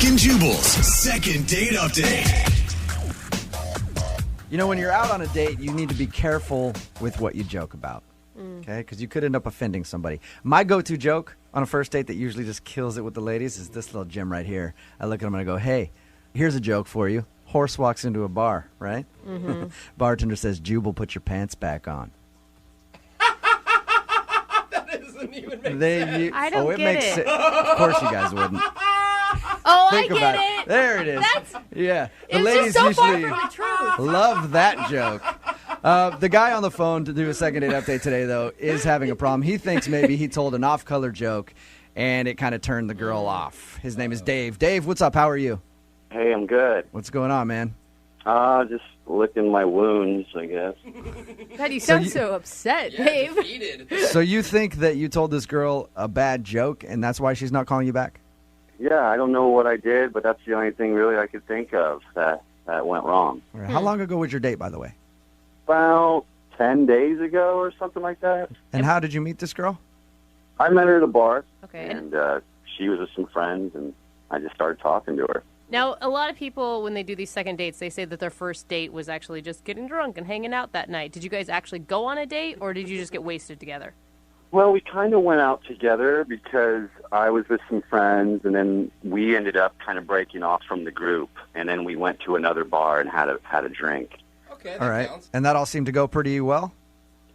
Brooke and Jubal's second date update. You know, when you're out on a date, you need to be careful with what you joke about, okay? Because you could end up offending somebody. My go-to joke on a first date that usually just kills it with the ladies is this little gem right here. I look at them and I go, hey, here's a joke for you. Horse walks into a bar, right? Mm-hmm. Bartender says, Jubal, put your pants back on. That doesn't even make sense. I don't get makes it. Of course you guys wouldn't. Oh, Think I about get it. There it is. Yeah. The It's ladies just so far usually from the truth. love that joke. The guy on the phone to do a second date update today, though, is having a problem. He thinks maybe he told an off-color joke, and it kind of turned the girl off. His name is Dave. Dave, what's up? How are you? Hey, I'm good. What's going on, man? Just licking my wounds, I guess. God, you sound so upset, Dave. Defeated. So you think that you told this girl a bad joke, and that's why she's not calling you back? Yeah, I don't know what I did, but that's the only thing really I could think of that went wrong. All right. How long ago was your date, by the way? About 10 days ago or something like that. And how did you meet this girl? I met her at a bar, Okay. and she was with some friends, and I just started talking to her. Now, a lot of people, when they do these second dates, they say that their first date was actually just getting drunk and hanging out that night. Did you guys actually go on a date, or did you just get wasted together? Well, we kind of went out together because I was with some friends, and then we ended up kind of breaking off from the group, and then we went to another bar and had a drink. Okay, that All right. counts. And that all seemed to go pretty well?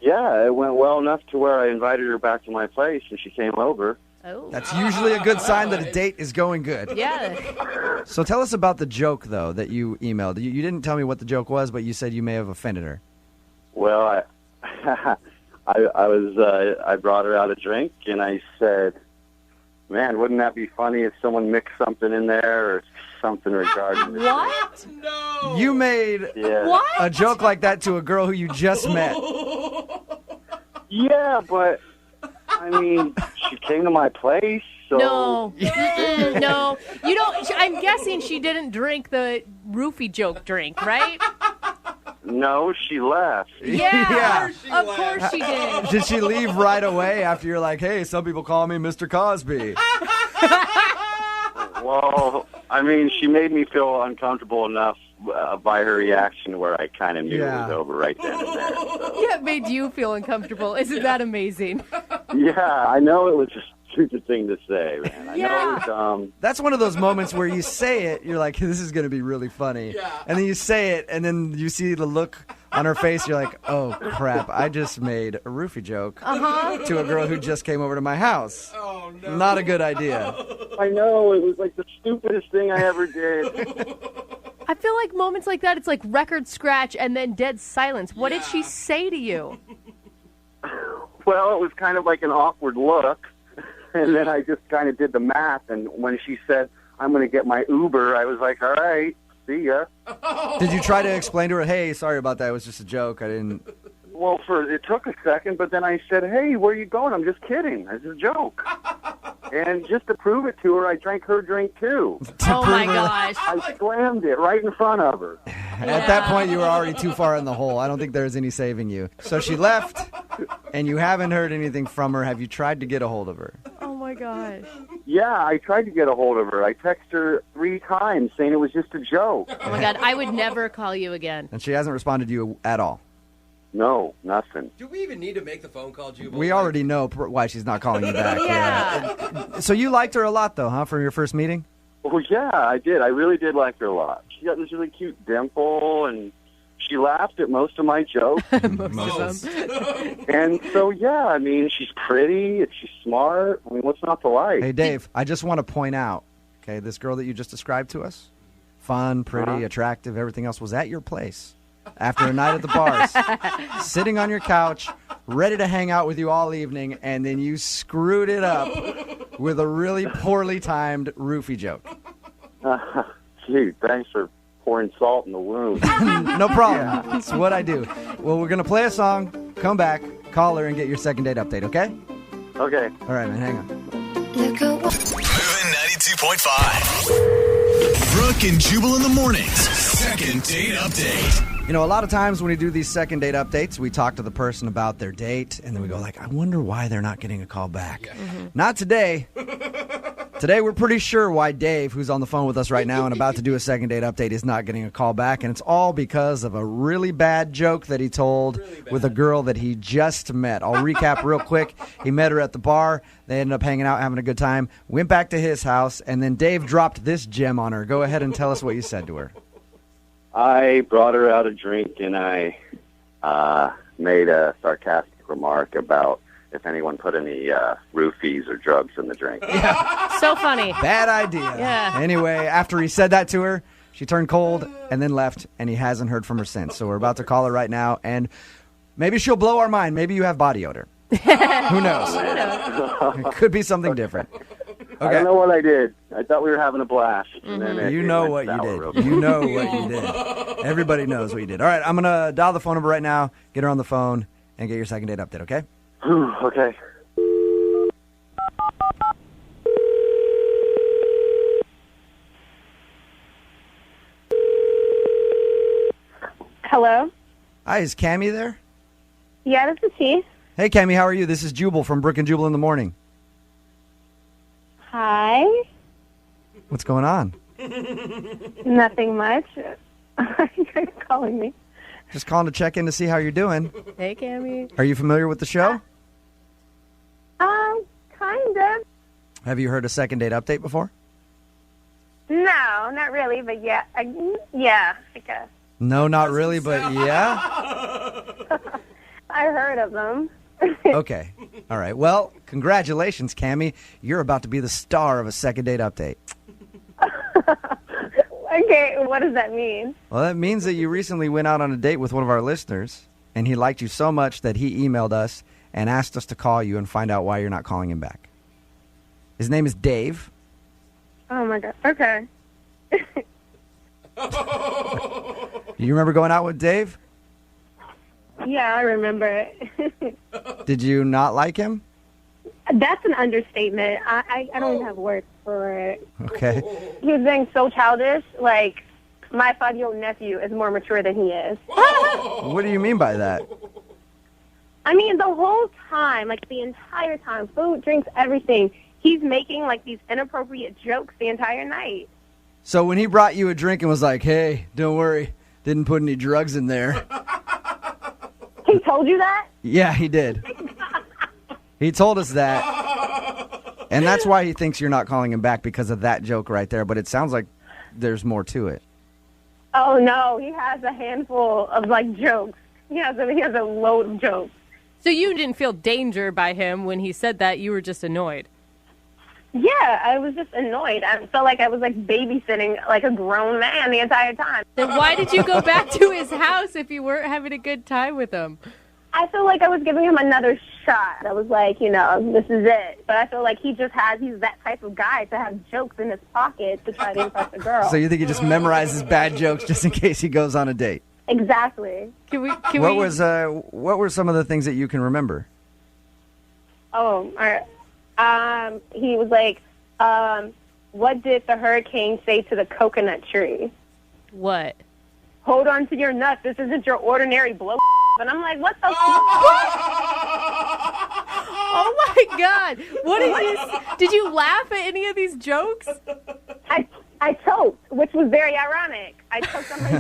Yeah, it went well enough to where I invited her back to my place, and she came over. Oh. That's usually a good sign that a date is going good. Yeah. So tell us about the joke, though, that you emailed. You didn't tell me what the joke was, but you said you may have offended her. Well, I brought her out a drink, and I said, man, wouldn't that be funny if someone mixed something in there or something regarding the What? No. You made Yeah. What? a joke like that to a girl who you just met. Yeah, but, I mean, she came to my place, so... No. Mm-mm, no. You don't. I'm guessing she didn't drink the roofie joke drink, right? No, she left. Yeah. Yeah. Of course she did. Did she leave right away after you're like, hey, some people call me Mr. Cosby? Well, I mean, she made me feel uncomfortable enough by her reaction where I kind of knew it was over right then and there. So. Yeah, it made you feel uncomfortable. Isn't that amazing? Yeah, I know it was a stupid thing to say, man. I know Yeah. it was dumb. That's one of those moments where you say it, you're like, this is going to be really funny. Yeah. And then you say it, and then you see the look on her face, you're like, oh, crap, I just made a roofie joke to a girl who just came over to my house. Oh, no. Not a good idea. I know, it was like the stupidest thing I ever did. I feel like moments like that, it's like record scratch and then dead silence. What did she say to you? Well, it was kind of like an awkward look, and then I just kind of did the math, and when she said, I'm going to get my Uber, I was like, all right, see ya. Did you try to explain to her, hey, sorry about that, it was just a joke, I didn't... Well, it took a second, but then I said, hey, where are you going? I'm just kidding. It's a joke. And just to prove it to her, I drank her drink, too. Oh, my gosh. I slammed it right in front of her. At that point, you were already too far in the hole. I don't think there's any saving you. So she left, and you haven't heard anything from her. Have you tried to get a hold of her? Oh, my gosh. Yeah, I tried to get a hold of her. I texted her 3 times saying it was just a joke. Oh, my God. I would never call you again. And she hasn't responded to you at all. No, nothing. Do we even need to make the phone call, Jubal? We already know why she's not calling you back. Yeah. So you liked her a lot, though, huh, from your first meeting? Well, yeah, I did. I really did like her a lot. She got this really cute dimple, and she laughed at most of my jokes. Most. And so, yeah, I mean, she's pretty, and she's smart. I mean, what's not to like? Hey, Dave, I just want to point out, okay, this girl that you just described to us, fun, pretty, attractive, everything else, was at your place after a night at the bars, sitting on your couch, ready to hang out with you all evening, and then you screwed it up with a really poorly timed roofie joke. Gee, thanks for pouring salt in the wound. No problem. That's what I do. Well, we're going to play a song, come back, call her, and get your second date update, okay? Okay. All right, man, hang on. Moving 92.5. Brooke and Jubal in the mornings. Second date update. You know, a lot of times when we do these second date updates, we talk to the person about their date, and then we go like, I wonder why they're not getting a call back. Not today. Today, we're pretty sure why Dave, who's on the phone with us right now and about to do a second date update, is not getting a call back. And it's all because of a really bad joke that he told with a girl that he just met. I'll recap real quick. He met her at the bar. They ended up hanging out, having a good time. Went back to his house, and then Dave dropped this gem on her. Go ahead and tell us what you said to her. I brought her out a drink, and I made a sarcastic remark about if anyone put any roofies or drugs in the drink. So funny. Bad idea. Yeah. Anyway, after he said that to her, she turned cold and then left, and he hasn't heard from her since. So we're about to call her right now, and maybe she'll blow our mind. Maybe you have body odor. Who knows? It could be something different. I don't know what I did. I thought we were having a blast. And then You it know went what you sour real did. quick. You know what you did. Everybody knows what you did. All right, I'm going to dial the phone number right now, get her on the phone, and get your second date update, okay? Okay. Hello? Hi, is Cammie there? Yeah, this is she. Hey, Cammie, how are you? This is Jubal from Brooke and Jubal in the morning. Hi. What's going on? Nothing much. You're calling me. Just calling to check in to see how you're doing. Hey, Cammie. Are you familiar with the show? Kind of. Have you heard a second date update before? No, not really, but yeah. I guess. No, not really, but yeah? I heard of them. Okay. All right. Well, congratulations, Cammie. You're about to be the star of a second date update. Okay, what does that mean? Well, that means that you recently went out on a date with one of our listeners, and he liked you so much that he emailed us and asked us to call you and find out why you're not calling him back. His name is Dave. Oh, my God. Okay. Do you remember going out with Dave? Yeah, I remember it. Did you not like him? That's an understatement. I don't even have words for it. Okay. He was being so childish. Like, my 5-year-old nephew is more mature than he is. What do you mean by that? I mean, the whole time, like the entire time, food, drinks, everything, he's making like these inappropriate jokes the entire night. So when he brought you a drink and was like, hey, don't worry, didn't put any drugs in there. He told you that? Yeah, he did. He told us that. And that's why he thinks you're not calling him back, because of that joke right there. But it sounds like there's more to it. Oh, no, he has a handful of like jokes. He has a load of jokes. So you didn't feel danger by him when he said that. You were just annoyed. Yeah, I was just annoyed. I felt like I was like babysitting like a grown man the entire time. Then why did you go back to his house if you weren't having a good time with him? I feel like I was giving him another shot. I was like, this is it. But I feel like he's that type of guy to have jokes in his pocket to try to impress a girl. So you think he just memorizes bad jokes just in case he goes on a date? Exactly. What were some of the things that you can remember? Oh, all right. He was like, what did the hurricane say to the coconut tree? What? Hold on to your nuts. This isn't your ordinary blow. And I'm like, what the fuck? Oh, my God. What did you laugh at any of these jokes? I choked, which was very ironic. I choked on my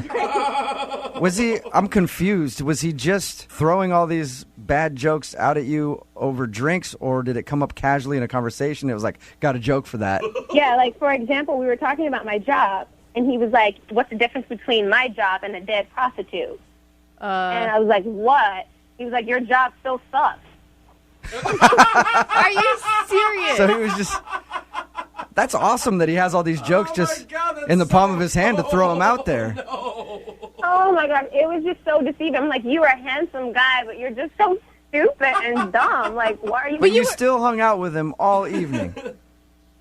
drink. I'm confused. Was he just throwing all these bad jokes out at you over drinks, or did it come up casually in a conversation? It was like, got a joke for that. Yeah, like, for example, we were talking about my job, and he was like, what's the difference between my job and a dead prostitute? And I was like, what? He was like, your job still sucks. Are you serious? So he was just... That's awesome that he has all these jokes in the palm of his hand to throw them out there. Oh, my God. It was just so deceiving. I'm like, you're a handsome guy, but you're just so stupid and dumb. Like, why are you... But you still hung out with him all evening.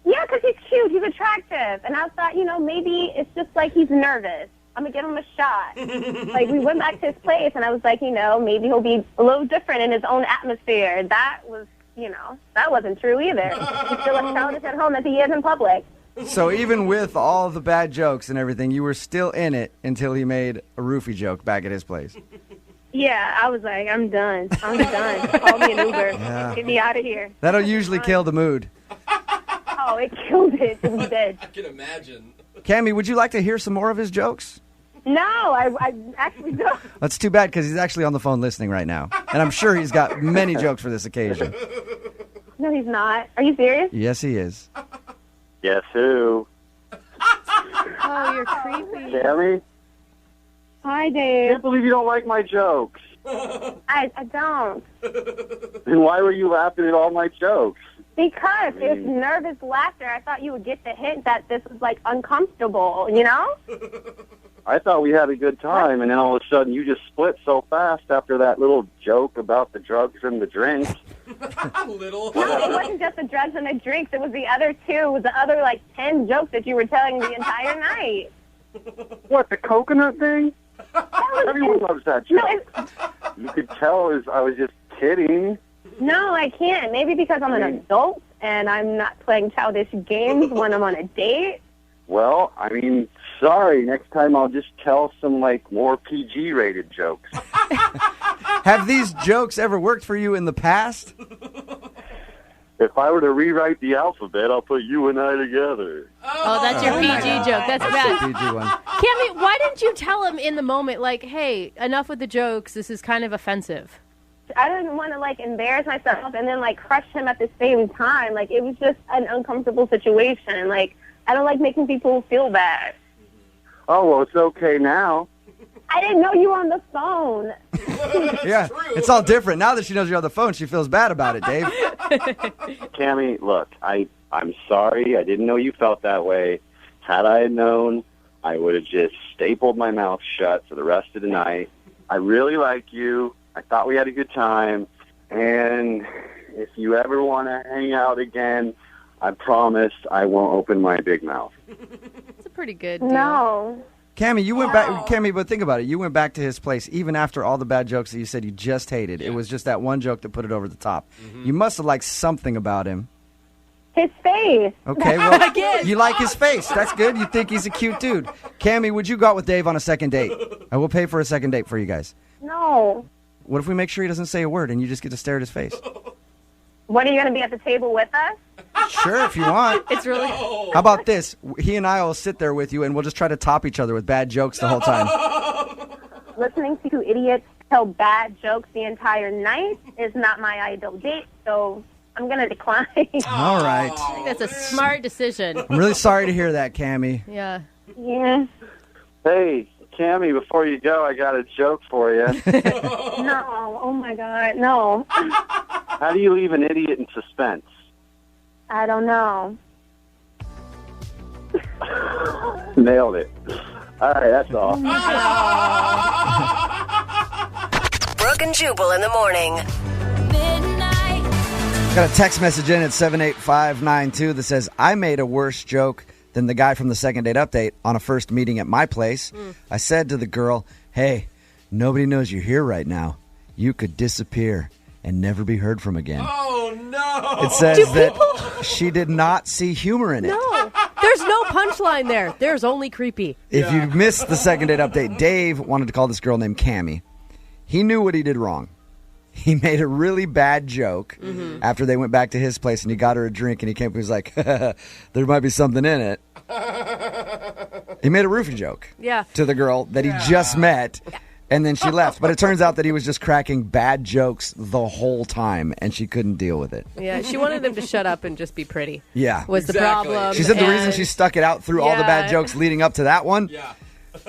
Yeah, because he's cute. He's attractive. And I thought, maybe it's just like he's nervous. I'm going to give him a shot. Like, we went back to his place, and I was like, maybe he'll be a little different in his own atmosphere. That was... that wasn't true either. He's still as childish at home as he is in public. So even with all the bad jokes and everything, you were still in it until he made a roofie joke back at his place. Yeah, I was like, I'm done. I'm done. Call me an Uber. Yeah. Get me out of here. That'll usually kill the mood. Oh, it killed it. It was dead. I can imagine. Cammy, would you like to hear some more of his jokes? No, I actually don't. That's too bad because he's actually on the phone listening right now. And I'm sure he's got many jokes for this occasion. No, he's not. Are you serious? Yes, he is. Guess who? Oh, you're creepy. Tammy? Hi, I Dave. can't believe you don't like my jokes. I don't. Then why were you laughing at all my jokes? Because it's nervous laughter. I thought you would get the hint that this is, like, uncomfortable, you know? I thought we had a good time, and then all of a sudden you just split so fast after that little joke about the drugs and the drinks. Little. No, it wasn't just the drugs and the drinks. It was the other two. It was the other, like, 10 jokes that you were telling the entire night. What, the coconut thing? Everyone loves that joke. No, You could tell I was just kidding. no, I can't. Maybe because I'm an adult and I'm not playing childish games when I'm on a date. Well, I mean, sorry. Next time I'll just tell some, like, more PG-rated jokes. Have these jokes ever worked for you in the past? If I were to rewrite the alphabet, I'll put you and I together. Oh, that's your PG joke. That's bad. PG one. Cammy, why didn't you tell him in the moment, like, hey, enough with the jokes. This is kind of offensive. I didn't want to, like, embarrass myself and then, like, crush him at the same time. Like, it was just an uncomfortable situation. Like, I don't like making people feel bad. Oh, well, it's okay now. I didn't know you were on the phone. Yeah, it's all different. Now that she knows you're on the phone, she feels bad about it, Dave. Tammy, look, I'm sorry. I didn't know you felt that way. Had I known, I would have just stapled my mouth shut for the rest of the night. I really like you. I thought we had a good time. And if you ever want to hang out again, I promise I won't open my big mouth. It's a pretty good deal. No. Cammy, you went back. Cammy, but think about it. You went back to his place even after all the bad jokes that you said you just hated. It was just that one joke that put it over the top. You must have liked something about him. His face. Okay, well, you like his face. That's good. You think he's a cute dude. Cammy, would you go out with Dave on a second date? I will pay for a second date for you guys. No. What if we make sure he doesn't say a word and you just get to stare at his face? What, are you going to be at the table with us? Sure, if you want. It's really... How about this? He and I will sit there with you, and we'll just try to top each other with bad jokes the whole time. Listening to two idiots tell bad jokes the entire night is not my ideal date, so I'm going to decline. All right. I think that's a smart decision. I'm really sorry to hear that, Cammy. Yeah. Yeah. Hey, Cammy, before you go, I got a joke for you. No. Oh, my God. No. How do you leave an idiot in suspense? I don't know. Nailed it. All right, that's all. Brooke and Jubal in the morning. Got a text message in at 78592 that says, I made a worse joke than the guy from the second date update on a first meeting at my place. I said to the girl, hey, nobody knows you're here right now. You could disappear and never be heard from again. Oh, no. It says that she did not see humor in it. No. There's no punchline there. There's only creepy. If you missed the second date update, Dave wanted to call this girl named Cammy. He knew what he did wrong. He made a really bad joke after they went back to his place and he got her a drink and he came up and was like, there might be something in it. He made a roofie joke to the girl that he just met and then she left. But it turns out that he was just cracking bad jokes the whole time and she couldn't deal with it. Yeah, she wanted him to shut up and just be pretty. Yeah. Was the problem. She said the reason she stuck it out through all the bad jokes leading up to that one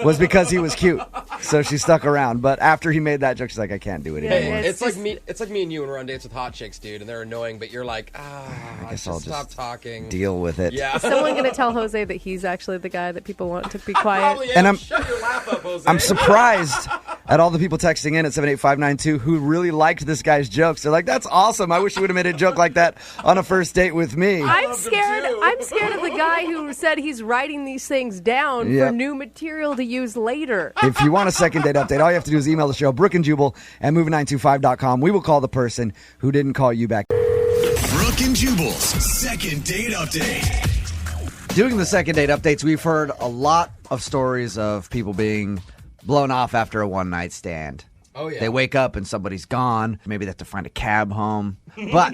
was because he was cute. So she stuck around. But after he made that joke, she's like, I can't do it anymore. It's like me and you when we're on dates with hot chicks, dude, and they're annoying, but you're like, I guess I'll stop just talking. deal with it. Yeah. Is someone going to tell Jose that he's actually the guy that people want to be quiet? Probably And am. Shut your laugh up, Jose. I'm surprised at all the people texting in at 78592 who really liked this guy's jokes. They're like, that's awesome. I wish you would have made a joke like that on a first date with me. I'm scared of the guy who said he's writing these things down for new material to use later. If you want a second date update, all you have to do is email the show, Brooke and Jubal at move925.com. We will call the person who didn't call you back. Brooke and Jubal's second date update. Doing the second date updates, we've heard a lot of stories of people being blown off after a one-night stand. Oh, yeah. They wake up and somebody's gone. Maybe they have to find a cab home. But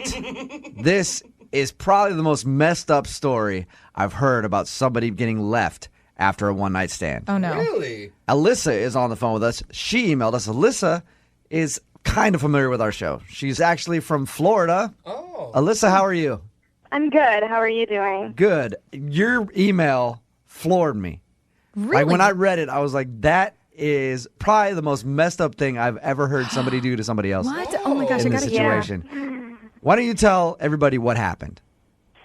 this is probably the most messed up story I've heard about somebody getting left after a one-night stand. Oh, no. Really? Alyssa is on the phone with us. She emailed us. Alyssa is kind of familiar with our show. She's actually from Florida. Oh. Alyssa, how are you? I'm good. How are you doing? Good. Your email floored me. Really? Like, when I read it, I was like, that is probably the most messed up thing I've ever heard somebody do to somebody else What? Oh, my gosh, I in this got to hear. situation. Why don't you tell everybody what happened?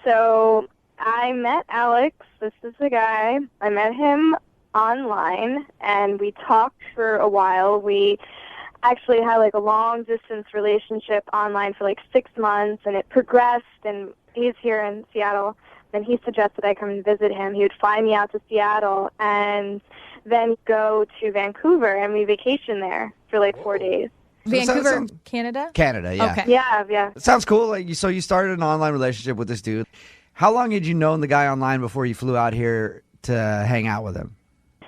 So I met Alex. This is the guy. I met him online, and we talked for a while. We actually had like a long-distance relationship online for like 6 months, and it progressed, and he's here in Seattle. Then he suggested I come and visit him. He would fly me out to Seattle and then go to Vancouver, and we vacation there for like 4 days. Vancouver, sounds- Canada? Canada, yeah. Okay. Yeah. It sounds cool. Like, so you started an online relationship with this dude. How long had you known the guy online before you flew out here to hang out with him?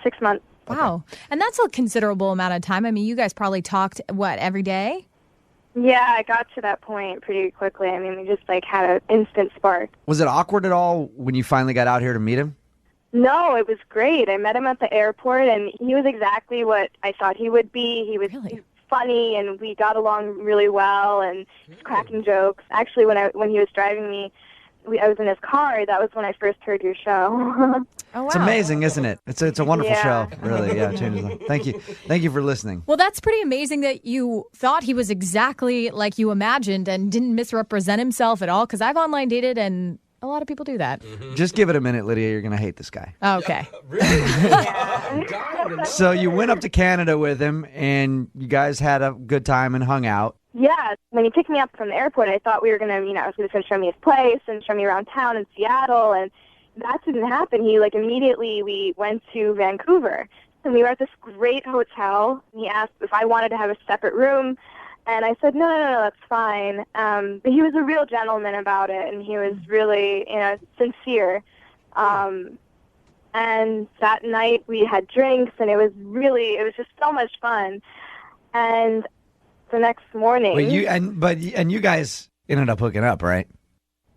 6 months. Wow. And that's a considerable amount of time. I mean, you guys probably talked, every day? Yeah, I got to that point pretty quickly. I mean, we just like had an instant spark. Was it awkward at all when you finally got out here to meet him? No, it was great. I met him at the airport, and he was exactly what I thought he would be. He was Really? funny, and we got along really well, and he was cracking jokes. Actually, when he was driving me, I was in his car. That was when I first heard your show. Oh, wow. It's amazing, isn't it? It's a wonderful Yeah. show, really. Yeah, it changes them. Thank you for listening. Well, that's pretty amazing that you thought he was exactly like you imagined and didn't misrepresent himself at all, because I've online dated, and a lot of people do that. Just give it a minute, Lydia. You're gonna hate this guy. Okay. Really? I'm dying to know. So you went up to Canada with him, and you guys had a good time and hung out. Yeah, when he picked me up from the airport, I thought we were going to, I was going to show me his place and show me around town in Seattle, and that didn't happen. He, immediately we went to Vancouver, and we were at this great hotel. He asked if I wanted to have a separate room, and I said, no, that's fine. But he was a real gentleman about it, and he was really, sincere. And that night we had drinks, and it was just so much fun. And the next morning. Wait, you guys ended up hooking up, right?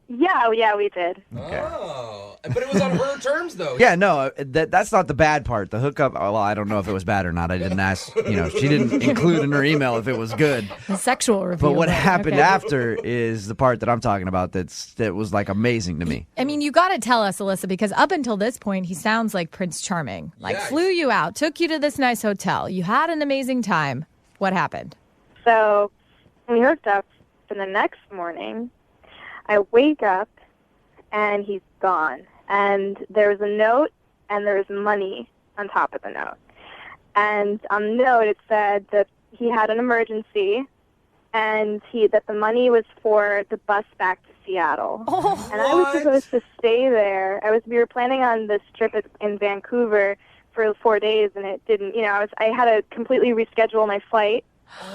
Yeah, we did. Oh. But it was on her terms, though. Yeah, no, that's not the bad part. The hookup, well, I don't know if it was bad or not. I didn't ask, she didn't include in her email if it was good. The sexual review. But what happened okay. after is the part that I'm talking about that was like amazing to me. I mean, you got to tell us, Alyssa, because up until this point, he sounds like Prince Charming. Like, Yeah. flew you out, took you to this nice hotel. You had an amazing time. What happened? So we hooked up, and the next morning, I wake up, and he's gone. And there's a note, and there's money on top of the note. And on the note, it said that he had an emergency, and that the money was for the bus back to Seattle. Oh, And I was What? supposed to stay there. We were planning on this trip in Vancouver for 4 days, and it didn't. I had to completely reschedule my flight.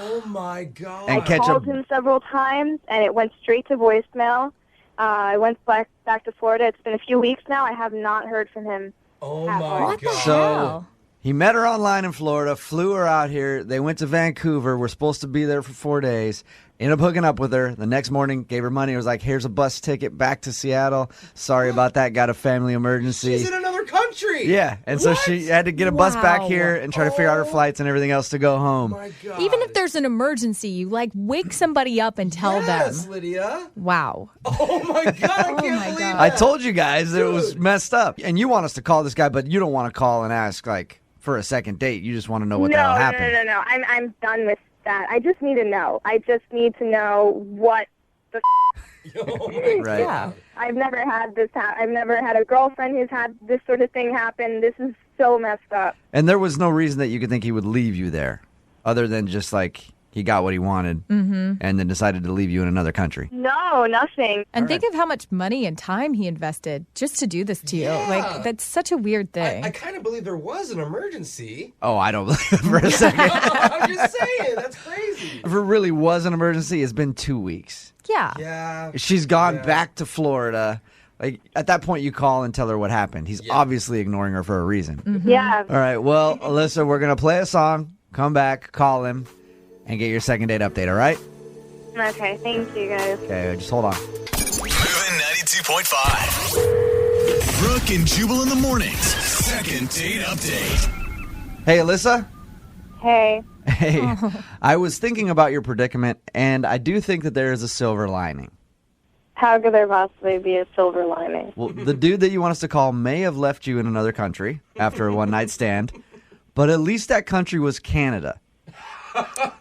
Oh, my God. And catch Called up. him several times, and it went straight to voicemail. I went back to Florida. It's been a few weeks now. I have not heard from him. Oh, What my the God. So hell? he met her online in Florida, flew her out here. They went to Vancouver. We're supposed to be there for 4 days. Ended up hooking up with her. The next morning, gave her money. It was like, here's a bus ticket back to Seattle. Sorry about that. Got a family emergency. She's in another country. Yeah, and so What? she had to get a bus back Wow. here and try to figure out her flights and everything else to go Oh, home. my God. Even if there's an emergency, you wake somebody up and tell Yes, them. Lydia. Wow. Oh, my God. I can't my believe God. I that. told you guys that it was messed up. And you want us to call this guy, but you don't want to call and ask, for a second date. You just want to know what the hell happened. No. I'm done with that. I just need to know. I just need to know what the. Oh, my Right. Yeah. I've never had this. I've never had a girlfriend who's had this sort of thing happen. This is so messed up. And there was no reason that you could think he would leave you there other than just he got what he wanted and then decided to leave you in another country. No, nothing. And think of how much money and time he invested just to do this to you. Yeah. That's such a weird thing. I kind of believe there was an emergency. Oh, I don't believe it for a second. I'm just saying. That's crazy. If it really was an emergency, it's been 2 weeks. yeah. Yeah. She's gone back to Florida. At that point, you call and tell her what happened. He's obviously ignoring her for a reason. Yeah. All right, well, Alyssa, we're going to play a song, come back, call him, and get your second date update, all right? Okay. Thank you, guys. Okay, just hold on. Moving 92.5. Brooke and Jubal in the mornings. Second date update. Hey, Alyssa. Hey. Hey, I was thinking about your predicament, and I do think that there is a silver lining. How could there possibly be a silver lining? Well, the dude that you want us to call may have left you in another country after a one-night stand, but at least that country was Canada.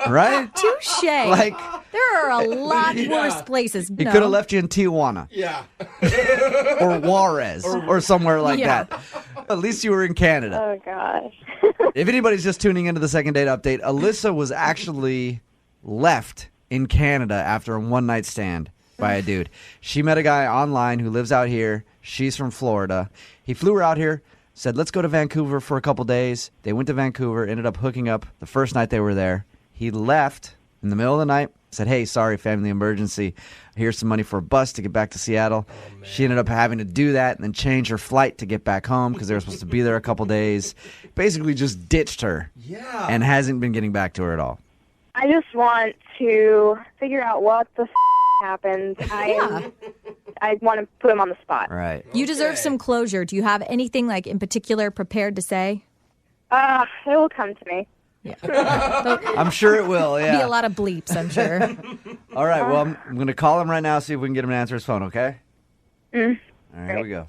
Right? Touche. Like, there are a lot worse places. he could have left you in Tijuana. Yeah. Or Juarez or somewhere like that. At least you were in Canada. Oh, gosh. If anybody's just tuning into the second date update, Alyssa was actually left in Canada after a one-night stand by a dude. She met a guy online who lives out here. She's from Florida. He flew her out here, said, let's go to Vancouver for a couple days. They went to Vancouver, ended up hooking up the first night they were there. He left in the middle of the night, said, hey, sorry, family emergency. Here's some money for a bus to get back to Seattle. She ended up having to do that and then change her flight to get back home because they were supposed to be there a couple days. Basically just ditched her and hasn't been getting back to her at all. I just want to figure out what the happened. I want to put him on the spot. Right. You deserve some closure. Do you have anything like in particular prepared to say? It will come to me. I'm sure it will, yeah. Be a lot of bleeps, I'm sure. All right, well, I'm going to call him right now, see if we can get him to answer his phone, okay? All right, here we go.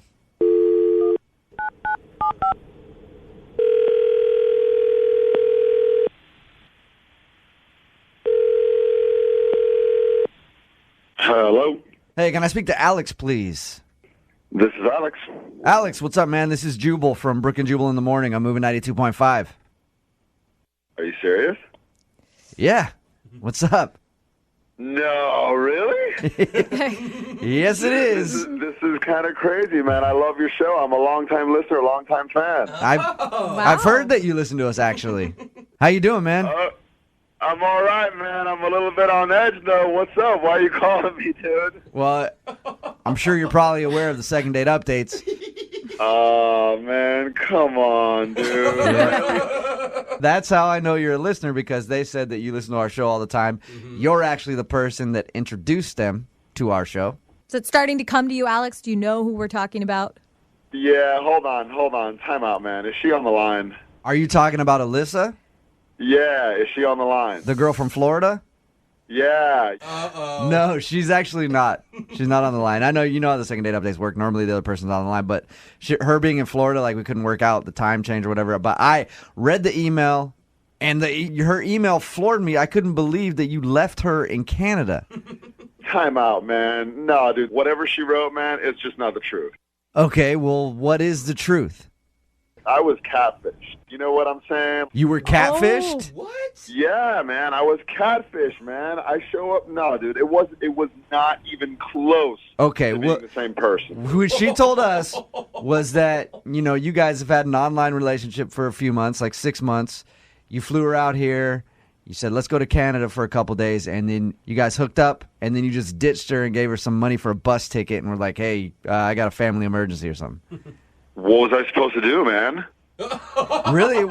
Hello. Hey, can I speak to Alex, please? This is Alex. Alex, what's up, man? This is Jubal from Brooke and Jubal in the morning. I'm moving 92.5. Are you serious? Yeah. What's up? No, really? Yes, it is. This is kind of crazy, man. I love your show. I'm a long-time listener, a long-time fan. I've heard that you listen to us, actually. How you doing, man? I'm all right, man. I'm a little bit on edge, though. What's up? Why are you calling me, dude? Well, I'm sure you're probably aware of the second date updates. Oh, man. Come on, dude. That's how I know you're a listener, because they said that you listen to our show all the time. You're actually the person that introduced them to our show. Is it starting to come to you, Alex? Do you know who we're talking about? Yeah, hold on. Time out, man. Is she on the line? Are you talking about Alyssa? Yeah, is she on the line? The girl from Florida? Yeah. No, she's actually not. She's not on the line. I know you know how the second date updates work. Normally the other person's on the line, but her being in Florida, like we couldn't work out the time change or whatever. But I read the email, and her email floored me. I couldn't believe that you left her in Canada. Time out, man. No, dude, whatever she wrote, man, it's just not the truth. Okay, well, what is the truth? I was catfished. You know what I'm saying? You were catfished? What? Yeah, man. I was catfished, man. I show up. No, dude. It was not even close. Okay, to being the same person. What she told us was that, you guys have had an online relationship for a few months, like 6 months. You flew her out here. You said, let's go to Canada for a couple days. And then you guys hooked up. And then you just ditched her and gave her some money for a bus ticket. And were like, hey, I got a family emergency or something. What was I supposed to do, man? Really?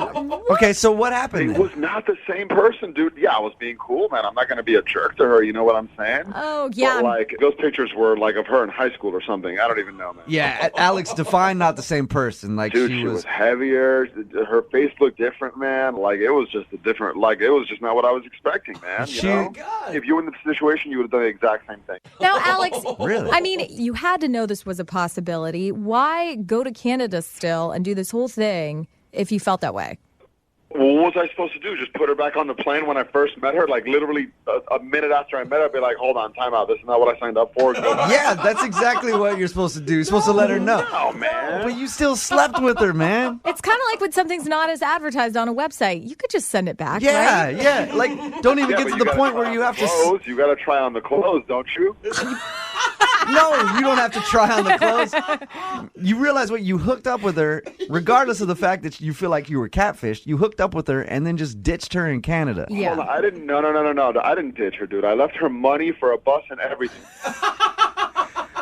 Okay, so what happened It then? was not the same person, dude. Yeah, I was being cool, man. I'm not going to be a jerk to her, you know what I'm saying? Oh, yeah. But, those pictures were, of her in high school or something. I don't even know, man. Yeah, Alex, define not the same person. Dude, she was heavier. Her face looked different, man. It was just a different, it was just not what I was expecting, man. You know? If you were in the situation, you would have done the exact same thing. Now, Alex, Really? I mean, you had to know this was a possibility. Why go to Canada still and do this whole thing if you felt that way? Well, what was I supposed to do? Just put her back on the plane when I first met her? Literally a minute after I met her, I'd be like, hold on, time out. This is not what I signed up for. Go back. Yeah, that's exactly what you're supposed to do. You're supposed to let her know. No, man. But you still slept with her, man. It's kind of like when something's not as advertised on a website. You could just send it back, Yeah, right? yeah. Don't even Yeah, get but to you the gotta point try where on you the have to... clothes. You got to try on the clothes, don't you? No, you don't have to try on the clothes. You realize what? You hooked up with her, regardless of the fact that you feel like you were catfished. You hooked up with her and then just ditched her in Canada. Yeah. Hold on, I didn't. No. I didn't ditch her, dude. I left her money for a bus and everything.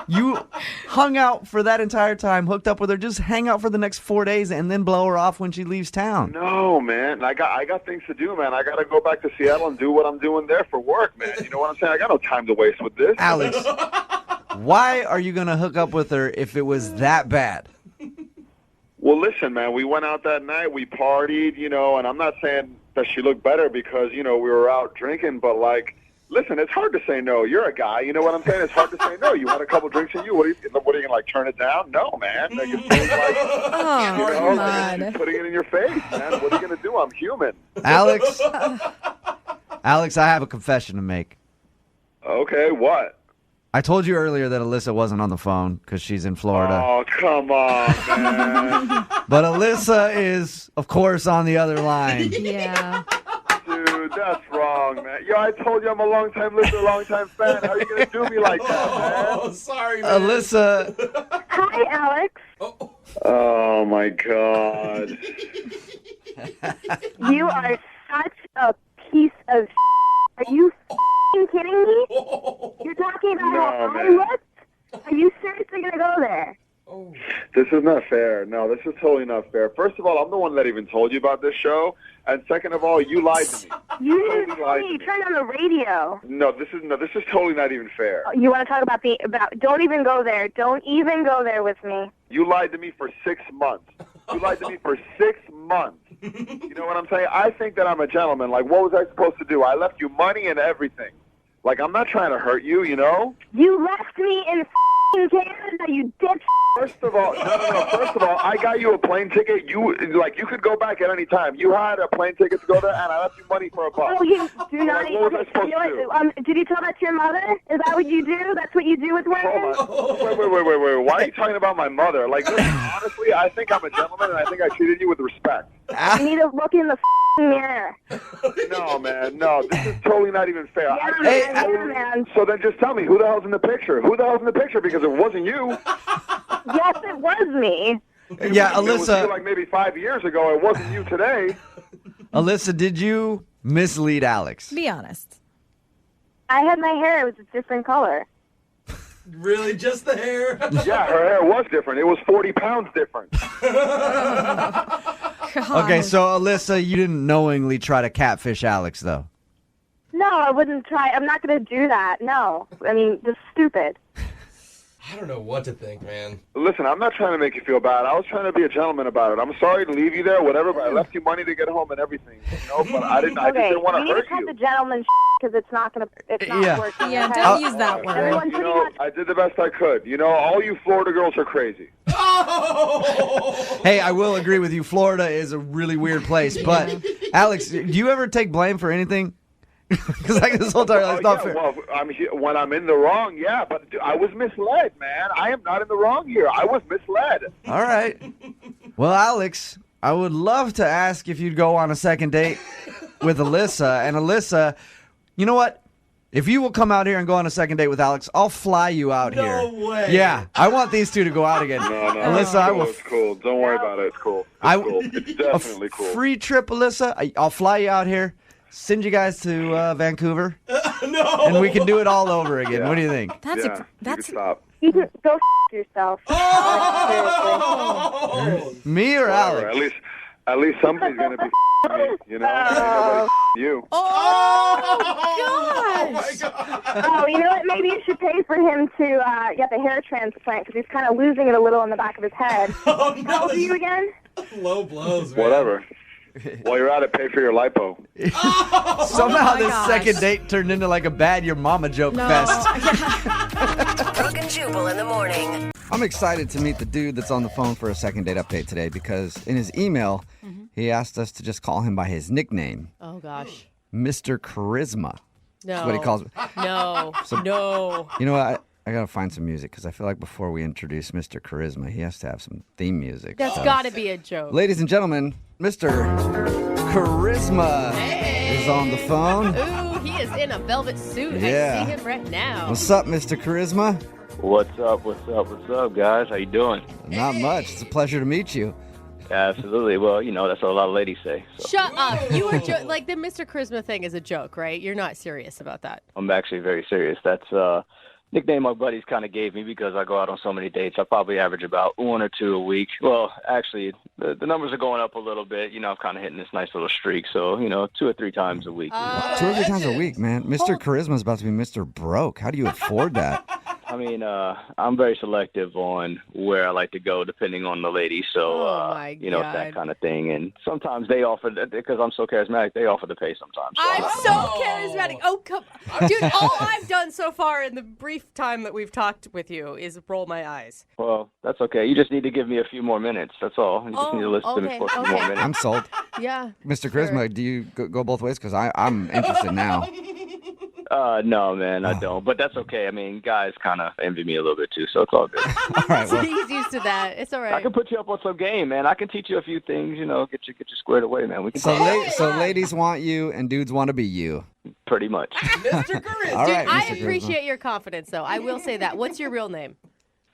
You hung out for that entire time, hooked up with her, just hang out for the next 4 days and then blow her off when she leaves town. No, man. I got things to do, man. I got to go back to Seattle and do what I'm doing there for work, man. You know what I'm saying? I got no time to waste with this. Alex, Why are you going to hook up with her if it was that bad? Well, listen, man, we went out that night, we partied, and I'm not saying that she looked better because, we were out drinking, but, listen, it's hard to say no. You're a guy, you know what I'm saying? It's hard to say no. You want a couple drinks in you? What are you going to, turn it down? No, man. It's putting it in your face, man. What are you going to do? I'm human. Alex, I have a confession to make. Okay, what? I told you earlier that Alyssa wasn't on the phone because she's in Florida. Oh, come on, man. But Alyssa is, of course, on the other line. Yeah. Dude, that's wrong, man. Yo, I told you I'm a long-time listener, long-time fan. How are you going to do me like that, man? Oh, sorry, man. Alyssa. Hi, Alex. Oh, my God. You are such a piece of Are you kidding me? You're talking about how I looked? Are you seriously going to go there? This is not fair. No, this is totally not fair. First of all, I'm the one that even told you about this show. And second of all, you lied to me. You didn't tell me. You turned on the radio. No, this is totally not even fair. You want to talk about don't even go there. Don't even go there with me. You lied to me for 6 months. You lied to me for 6 months. You know what I'm saying? I think that I'm a gentleman. What was I supposed to do? I left you money and everything. I'm not trying to hurt you, You left me in Canada, you bitch. First of all, no. First of all, I got you a plane ticket. You could go back at any time. You had a plane ticket to go there, and I left you money for a bus. Oh, you do not. What was I supposed to do? Did you tell that to your mother? Is that what you do? That's what you do with women? Wait. Why are you talking about my mother? Listen, honestly, I think I'm a gentleman, and I think I treated you with respect. You need to look in the mirror. No, man. No, this is totally not even fair. Yeah, man. So then just tell me, who the hell's in the picture? Who the hell's in the picture? Because it wasn't you. Yes, it was me. Yeah, Alyssa. It was Alyssa. you maybe 5 years ago. It wasn't you today. Alyssa, did you mislead Alex? Be honest. I had my hair. It was a different color. Really? Just the hair? Yeah, her hair was different. It was 40 pounds different. Okay, so Alyssa, you didn't knowingly try to catfish Alex, though. No, I wouldn't try. I'm not going to do that. No. I mean, this is stupid. I don't know what to think, man. Listen, I'm not trying to make you feel bad. I was trying to be a gentleman about it. I'm sorry to leave you there, whatever, but I left you money to get home and everything. But I just didn't want to hurt you. You need to cut the gentleman because it's not working. Yeah, don't use that word. I did the best I could. All you Florida girls are crazy. Hey, I will agree with you. Florida is a really weird place. But, Alex, do you ever take blame for anything? Because this whole time, it's not fair. Well, when I'm in the wrong, yeah, but I was misled, man. I am not in the wrong here. I was misled. All right. Well, Alex, I would love to ask if you'd go on a second date with Alyssa. And Alyssa, you know what? If you will come out here and go on a second date with Alex, I'll fly you out here. No way. Yeah, I want these two to go out again. No, Alyssa, it's cool. Don't worry about it. It's cool. It's definitely cool. Free trip, Alyssa. I'll fly you out here. Send you guys to Vancouver. No. And we can do it all over again. Yeah. What do you think? That's you can stop. You can go yourself. Me or Whatever. Alex? At least somebody's gonna be me. Ain't nobody you. Oh, my God. Oh, you know what? Maybe you should pay for him to get the hair transplant because he's kind of losing it a little in the back of his head. Oh, no. How old are you again? Low blows, man. Whatever. While you're at it, pay for your lipo. Somehow my this gosh. second date turned into like a bad your mama joke fest. Brooke and Jubal in the morning. I'm excited to meet the dude that's on the phone for a second date update today because in his email, he asked us to just call him by his nickname, Oh, gosh. Mr. Charisma. No. That's what he calls me. No. No. You know what? I got to find some music because I feel like before we introduce Mr. Charisma, he has to have some theme music. That's So, got to be a joke. ladies and gentlemen, Mr. Charisma is on the phone. Ooh, he is in a velvet suit. Yeah. I see him right now. What's up, Mr. Charisma? What's up, guys? How you doing? Not much. It's a pleasure to meet you. Absolutely. Well, that's what a lot of ladies say. So. Shut up. You are like the Mr. Charisma thing is a joke, right? You're not serious about that. I'm actually very serious. That's a nickname my buddies kind of gave me because I go out on so many dates. I probably average about 1 or 2 a week. Well, actually, the numbers are going up a little bit. I'm kind of hitting this nice little streak. So, 2 or 3 times a week. 2 or 3 times a week, man. Mr. Charisma is about to be Mr. Broke. How do you afford that? I mean, I'm very selective on where I like to go depending on the lady. So, Oh, my you know, God. that kind of thing. And sometimes they offer, because I'm so charismatic, they offer to pay sometimes. So I'm not- so charismatic. Oh, come dude, all I've done so far in the brief time that we've talked with you is roll my eyes. Well, that's okay. You just need to give me a few more minutes. That's all. You just need to listen to me for a few more minutes. I'm sold. Yeah. Mr. Charisma, do you go both ways? Because I'm interested now. No, man, I don't. But that's okay. I mean, guys kind of envy me a little bit too, so it's all good. All right, well, He's used to that. It's all I right. can put you up on some game, man. I can teach you a few things, you know, get you squared away, man. We can so, talk so ladies want you and dudes want to be you. pretty much. Mr. Charisma. All Dude, right, I Mr. Charisma. appreciate your confidence, though. I will say that. What's your real name?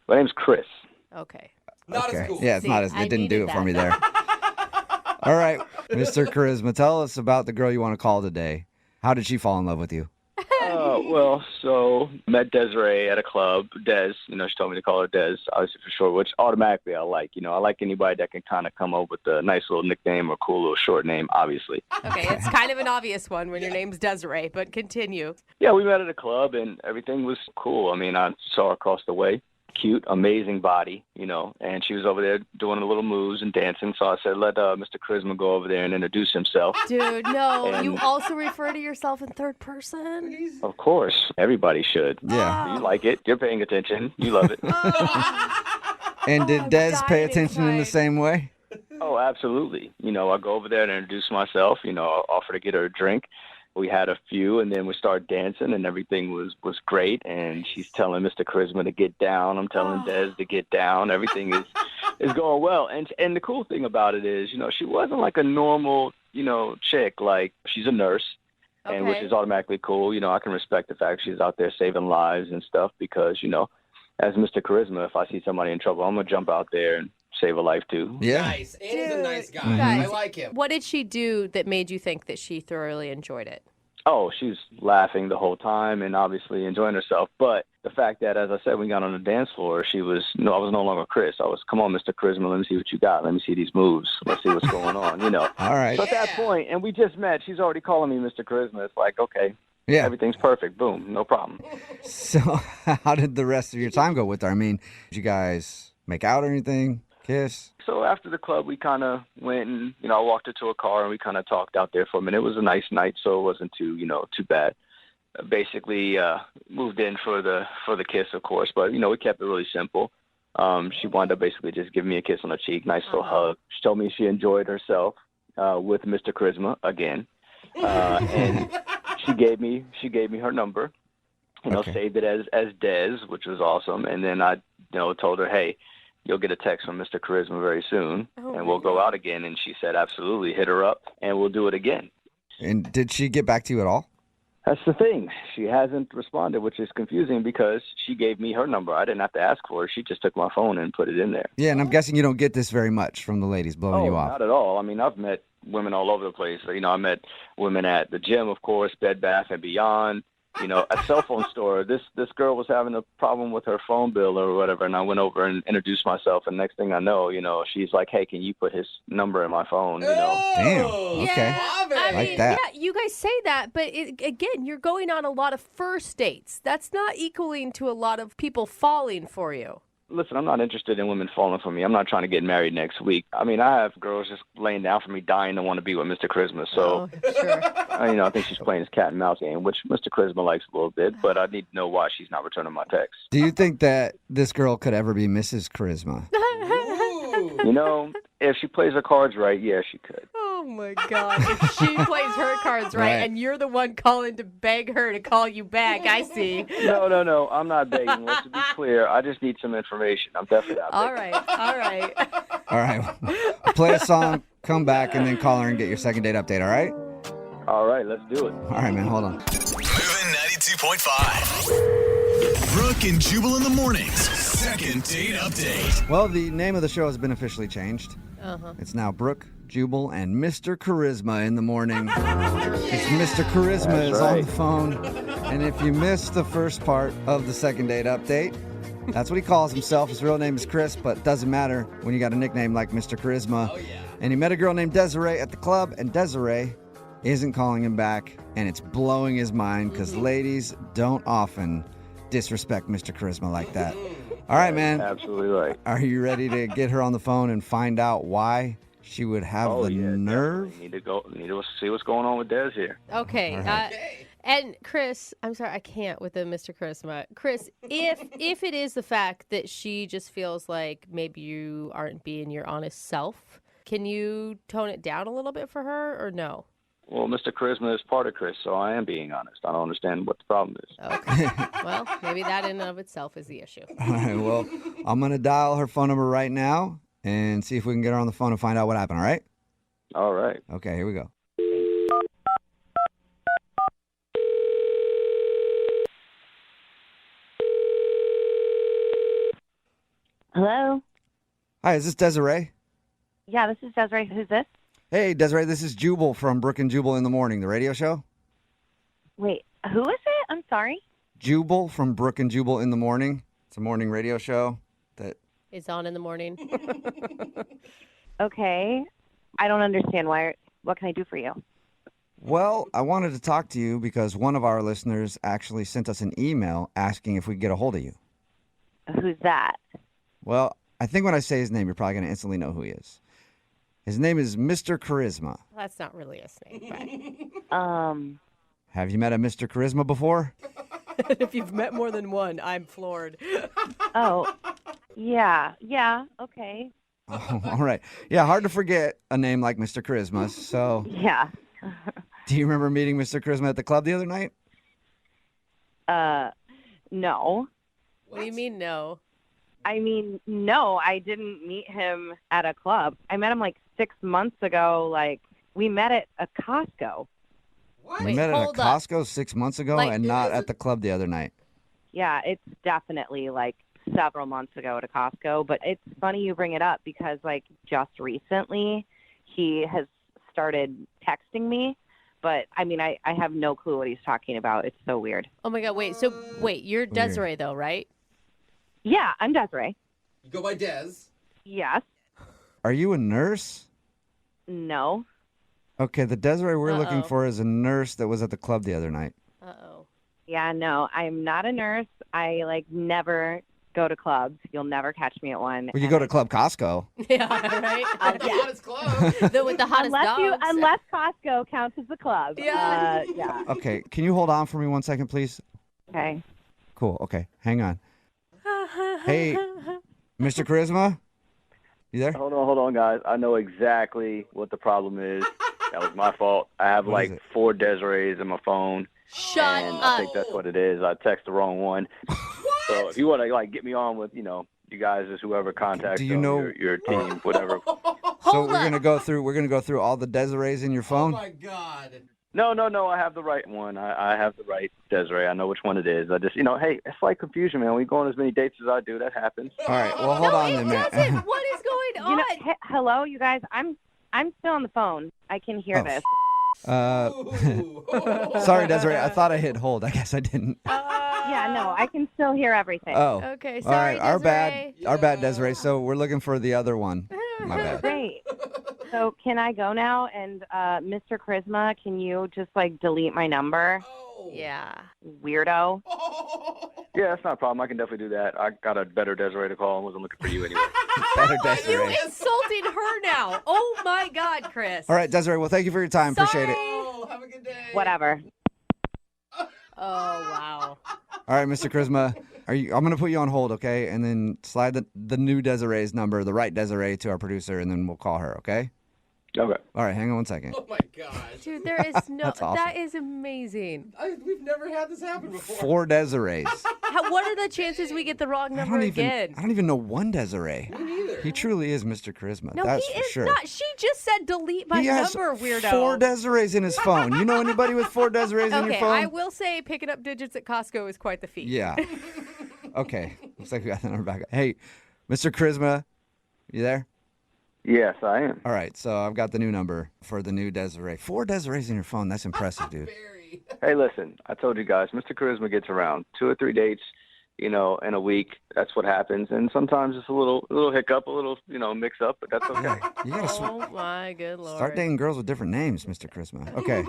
My name's Chris. Okay. Not Okay. as cool. Yeah, it's See, not as I it didn't do needed it for that. me there. All right, Mr. Charisma, tell us about the girl you want to call today. How did she fall in love with you? Well, so met Desiree at a club. Des, you know, she told me to call her Des, obviously for short, which automatically I like. You know, I like anybody that can kind of come up with a nice little nickname or cool little short name, obviously. Okay, it's kind of an obvious one when your name's Desiree, but continue. Yeah, we met at a club and everything was cool. I mean, I saw her across the way. Cute, amazing body, you know, and she was over there doing the little moves and dancing. So I said, let Mr. Charisma go over there and introduce himself. Dude, no. And- You also refer to yourself in third person? Of course, everybody should. Yeah. You like it. You're paying attention. You love it. And did Des pay dying attention in the inside. same way? Oh, absolutely. You know, I go over there and introduce myself. You know, I offer to get her a drink. We had a few, and then we started dancing, and everything was great. And she's telling Mr. Charisma to get down. I'm telling Des to get down. Everything is going well. And the cool thing about it is, you know, she wasn't like a normal, you know, chick. Like, she's a nurse, and which Okay. is automatically cool. You know, I can respect the fact she's out there saving lives and stuff because, you know, as Mr. Charisma, if I see somebody in trouble, I'm going to jump out there and save a life too. Yeah. Nice. And he's a nice guy. you guys, I like him. What did she do that made you think that she thoroughly enjoyed it? Oh, she's laughing the whole time and obviously enjoying herself. But the fact that, as I said, we got on the dance floor, I was no longer Chris. I was, come on, Mr. Charisma, let me see what you got. Let me see these moves. Let's see what's going on, you know. All right. So at that point, and we just met, she's already calling me Mr. Charisma. It's like, okay, Yeah. everything's perfect. Boom, no problem. So how did the rest of your time go with her? I mean, did you guys make out or anything? Kiss? So after the club, we kind of went and, you know, I walked her to a car and we kind of talked out there for a minute. It was a nice night, so it wasn't too bad. Basically, moved in for the kiss, of course, but, you know, we kept it really simple. She wound up basically just giving me a kiss on the cheek, nice little hug. She told me she enjoyed herself with Mr. Charisma again, and she gave me her number. You know, Okay. saved it as Des, which was awesome, and then I, you know, told her, hey, you'll get a text from Mr. Charisma very soon, and we'll go out again. And she said, absolutely, hit her up, and we'll do it again. And did she get back to you at all? That's the thing. She hasn't responded, which is confusing because she gave me her number. I didn't have to ask for it. She just took my phone and put it in there. Yeah, and I'm guessing you don't get this very much from the ladies blowing you off. Not at all. I mean, I've met women all over the place. You know, I met women at the gym, of course, Bed Bath & Beyond. You know, a cell phone store. This girl was having a problem with her phone bill or whatever, and I went over and introduced myself. And next thing I know, you know, she's like, "Hey, can you put his number in my phone?" You know. Damn. Oh, Okay. love it. I Like mean, that. yeah, you guys say that, but again, you're going on a lot of first dates. That's not equaling to a lot of people falling for you. Listen, I'm not interested in women falling for me. I'm not trying to get married next week. I mean, I have girls just laying down for me, dying to want to be with Mr. Charisma. So, Sure. you know, I think she's playing his cat and mouse game, which Mr. Charisma likes a little bit. But I need to know why she's not returning my text. Do you think that this girl could ever be Mrs. Charisma? Ooh. You know, if she plays her cards right, yeah, she could. Oh my God! If she plays her cards right, Right. and you're the one calling to beg her to call you back, I see. No. I'm not begging. Let's be clear. I just need some information. I'm definitely not begging. All right. All right. Play a song, come back, and then call her and get your second date update, all right? All right, let's do it. All right, man, hold on. Moving 92.5. Brooke and Jubal in the mornings. Second date update. Well, the name of the show has been officially changed. It's now Brooke, Jubal, and Mr. Charisma in the morning. It's Mr. Charisma That's is on right. the phone. And if you missed the first part of the second date update, that's what he calls himself. His real name is Chris, but it doesn't matter when you got a nickname like Mr. Charisma. Oh, yeah. And he met a girl named Desiree at the club, and Desiree isn't calling him back, and it's blowing his mind because ladies don't often disrespect Mr. Charisma like that. All right, man. Absolutely right. Are you ready to get her on the phone and find out why she would have the nerve? Definitely. Need to see what's going on with Des here. Okay. And Chris, I'm sorry, I can't with the Mr. Charisma. Chris, if it is the fact that she just feels like maybe you aren't being your honest self, can you tone it down a little bit for her or no? Well, Mr. Charisma is part of Chris, so I am being honest. I don't understand what the problem is. Okay. Well, maybe that in and of itself is the issue. All right, well, I'm going to dial her phone number right now and see if we can get her on the phone and find out what happened, all right? All right. Okay, here we go. Hello? Hi, is this Desiree? Yeah, this is Desiree. Who's this? Hey, Desiree, this is Jubal from Brooke and Jubal in the Morning, the radio show. Wait, who is it? I'm sorry. Jubal from Brooke and Jubal in the Morning. It's a morning radio show that... It's on in the morning. Okay. I don't understand. What can I do for you? Well, I wanted to talk to you because one of our listeners actually sent us an email asking if we could get a hold of you. Who's that? Well, I think when I say his name, you're probably going to instantly know who he is. His name is Mr. Charisma. That's not really a snake, but... Have you met a Mr. Charisma before? If you've met more than one, I'm floored. Oh, yeah, okay. Oh, all right. Yeah, hard to forget a name like Mr. Charisma. So, Yeah. do you remember meeting Mr. Charisma at the club the other night? No. What do you mean, no? I mean, no, I didn't meet him at a club. I met him like 6 months ago. Like, we met at a Costco. We Wait, met at a hold up. Costco 6 months ago Like, and not at the club the other night. Yeah, it's definitely like several months ago at a Costco. But it's funny you bring it up because, like, just recently he has started texting me. But, I mean, I have no clue what he's talking about. It's so weird. Oh, my God. Wait, you're Desiree, though, right? Yeah, I'm Desiree. You go by Des. Yes. Are you a nurse? No. Okay, the Desiree we're looking Uh-oh. for is a nurse that was at the club the other night. Uh-oh. Yeah, no, I'm not a nurse. I, like, never go to clubs. You'll never catch me at one. Well, you go to Club Costco. Yeah, right? The hottest club. With the hottest dogs. Unless Costco counts as a club. Yeah. Yeah. Okay, can you hold on for me 1 second, please? Okay. Cool, okay, hang on. Hey, Mr. Charisma? You there? Hold on, guys. I know exactly what the problem is. That was my fault. I have What is like it? 4 Desirees in my phone. Shut and up. I think that's what it is. I text the wrong one. So if you want to like get me on with, you guys as whoever contacts Do you know- your team, whatever. So we're gonna go through all the Desirees in your Oh phone. my God. No, I have the right one. I have the right Desiree. I know which one it is. I just, hey, it's like confusion, man. We go on as many dates as I do. That happens. All right, well hold on then, man. What is going on? Hello, you guys. I'm still on the phone. I can hear Oh, this. Sorry, Desiree. I thought I hit hold. I guess I didn't. Yeah, no, I can still hear everything. Oh, Okay, all sorry, right. Our Desiree. bad. Our bad, Desiree. So we're looking for the other one. My bad. Great. So can I go now? And Mr. Charisma, can you just like delete my number? Yeah. Weirdo. Yeah, that's not a problem. I can definitely do that. I got a better Desiree to call. I wasn't looking for you anyway. Better You Desiree. insulting her now. Oh, my God, Chris. All right, Desiree. Well, thank you for your time. Appreciate it. Oh, have a good day. Whatever. Oh, wow. All right, Mr. Charisma. I'm gonna put you on hold, okay? And then slide the new Desiree's number, the right Desiree, to our producer, and then we'll call her, okay? Okay. All right, hang on 1 second. Oh my gosh. Dude, there is no... That's awesome. That is amazing. We've never had this happen before. 4 Desirees. What are the chances we get the wrong I number don't again? even know one Desiree. Me neither. He truly is Mr. Charisma. No, That's he for is sure. not. She just said delete my He has number, weirdo. 4 Desirees in his phone. You know anybody with 4 Desirees in your Okay, phone? I will say picking up digits at Costco is quite the feat. Yeah. Okay. Looks like we got the number back. Hey, Mr. Charisma, you there? Yes, I am. All right, so I've got the new number for the new Desiree. 4 Desirees in your phone. That's impressive, dude. Very. Hey, listen, I told you guys, Mr. Charisma gets around 2 or 3 dates, in a week. That's what happens. And sometimes it's a little hiccup, a little, mix up, but that's okay. You gotta Oh, my good Lord. start dating girls with different names, Mr. Charisma. Okay.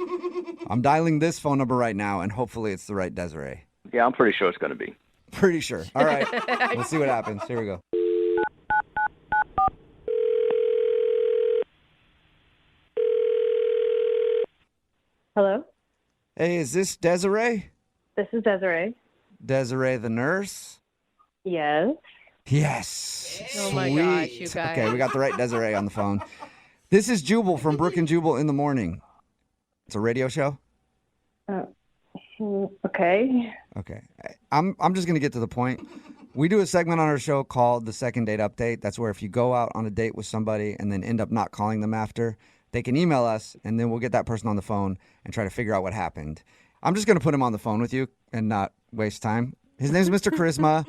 I'm dialing this phone number right now, and hopefully it's the right Desiree. Yeah, I'm pretty sure it's going to be. Pretty sure. All right. Let's see what happens. Here we go. Hello? Hey, is this Desiree? This is Desiree. Desiree the nurse? Yes. Yes. Oh my Sweet. gosh, you guys. Okay, we got the right Desiree on the phone. This is Jubal from Brooke and Jubal in the Morning. It's a radio show? Okay. Okay. I'm just going to get to the point. We do a segment on our show called the Second Date Update. That's where if you go out on a date with somebody and then end up not calling them after, they can email us, and then we'll get that person on the phone and try to figure out what happened. I'm just going to put him on the phone with you and not waste time. His name's Mr. Charisma.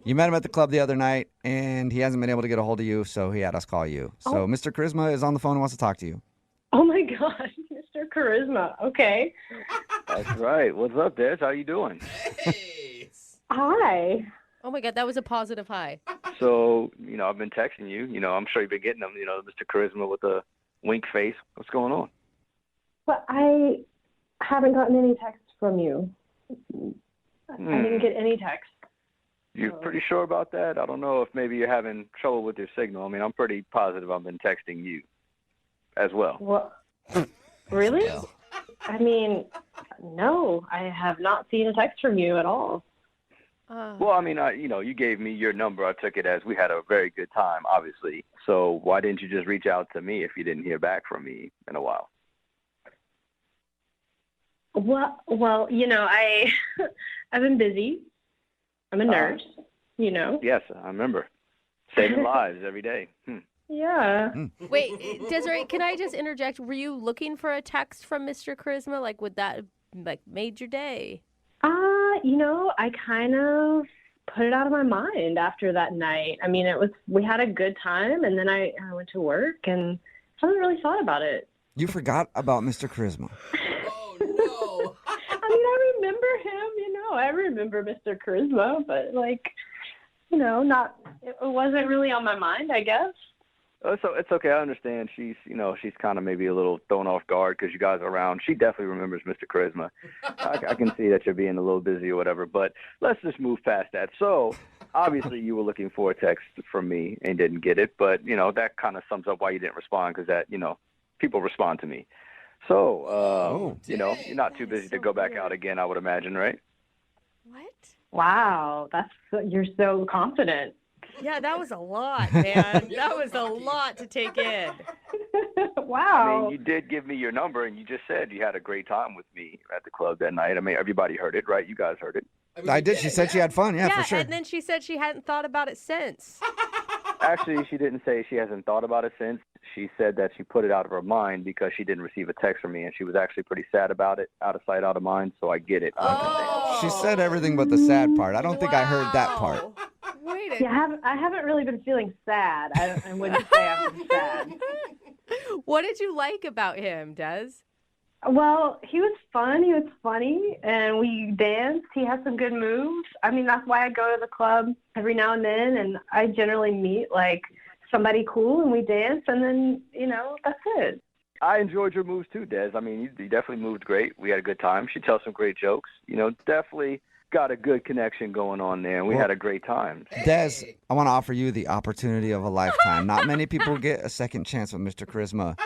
You met him at the club the other night, and he hasn't been able to get a hold of you, so he had us call you. So Mr. Charisma is on the phone and wants to talk to you. Oh, my God. Mr. Charisma. Okay. That's right. What's up, Des? How you doing? Hi. Oh my God, that was a positive hi. So, I've been texting you. I'm sure you've been getting them, Mr. Charisma with a wink face. What's going on? But I haven't gotten any texts from you. I didn't get any texts. You're pretty sure about that? I don't know if maybe you're having trouble with your signal. I mean, I'm pretty positive I've been texting you as well. What? Really? I mean, no, I have not seen a text from you at all. Well, I mean, you gave me your number. I took it as we had a very good time, obviously. So why didn't you just reach out to me if you didn't hear back from me in a while? Well, I've been busy. I'm a nurse, Yes, I remember. Saving lives every day. Yeah. Wait, Desiree, can I just interject? Were you looking for a text from Mr. Charisma? Like, would that have made your day? I kind of put it out of my mind after that night. I mean, we had a good time, and then I went to work and haven't really thought about it. You forgot about Mr. Charisma. Oh, no. I mean, I remember him, I remember Mr. Charisma, but it wasn't really on my mind, I guess. So it's okay. I understand. She's kind of maybe a little thrown off guard because you guys are around. She definitely remembers Mr. Charisma. I can see that you're being a little busy or whatever, but let's just move past that. So obviously you were looking for a text from me and didn't get it, but, that kind of sums up why you didn't respond because that, people respond to me. So, you're not too busy to go back out again, I would imagine, right? What? Wow, you're so confident. Yeah, that was a lot, man. That was a lot to take in. Wow. I mean, you did give me your number, and you just said you had a great time with me at the club that night. I mean, everybody heard it, right? You guys heard it. I did. She said she had fun. Yeah, for sure. And then she said she hadn't thought about it since. Actually, she didn't say she hasn't thought about it since. She said that she put it out of her mind because she didn't receive a text from me, and she was actually pretty sad about it. Out of sight, out of mind, so I get it. I understand. She said everything but the sad part. I don't think I heard that part. Wait a Yeah, I haven't really been feeling sad. I wouldn't say I've been sad. What did you like about him, Des? Well, he was fun. He was funny, and we danced. He had some good moves. I mean, that's why I go to the club every now and then, and I generally meet, somebody cool, and we dance, and then, that's it. I enjoyed your moves too, Des. I mean, you definitely moved great. We had a good time. She tells some great jokes. Definitely got a good connection going on there, and we had a great time. Des, I want to offer you the opportunity of a lifetime. Not many people get a second chance with Mr. Charisma.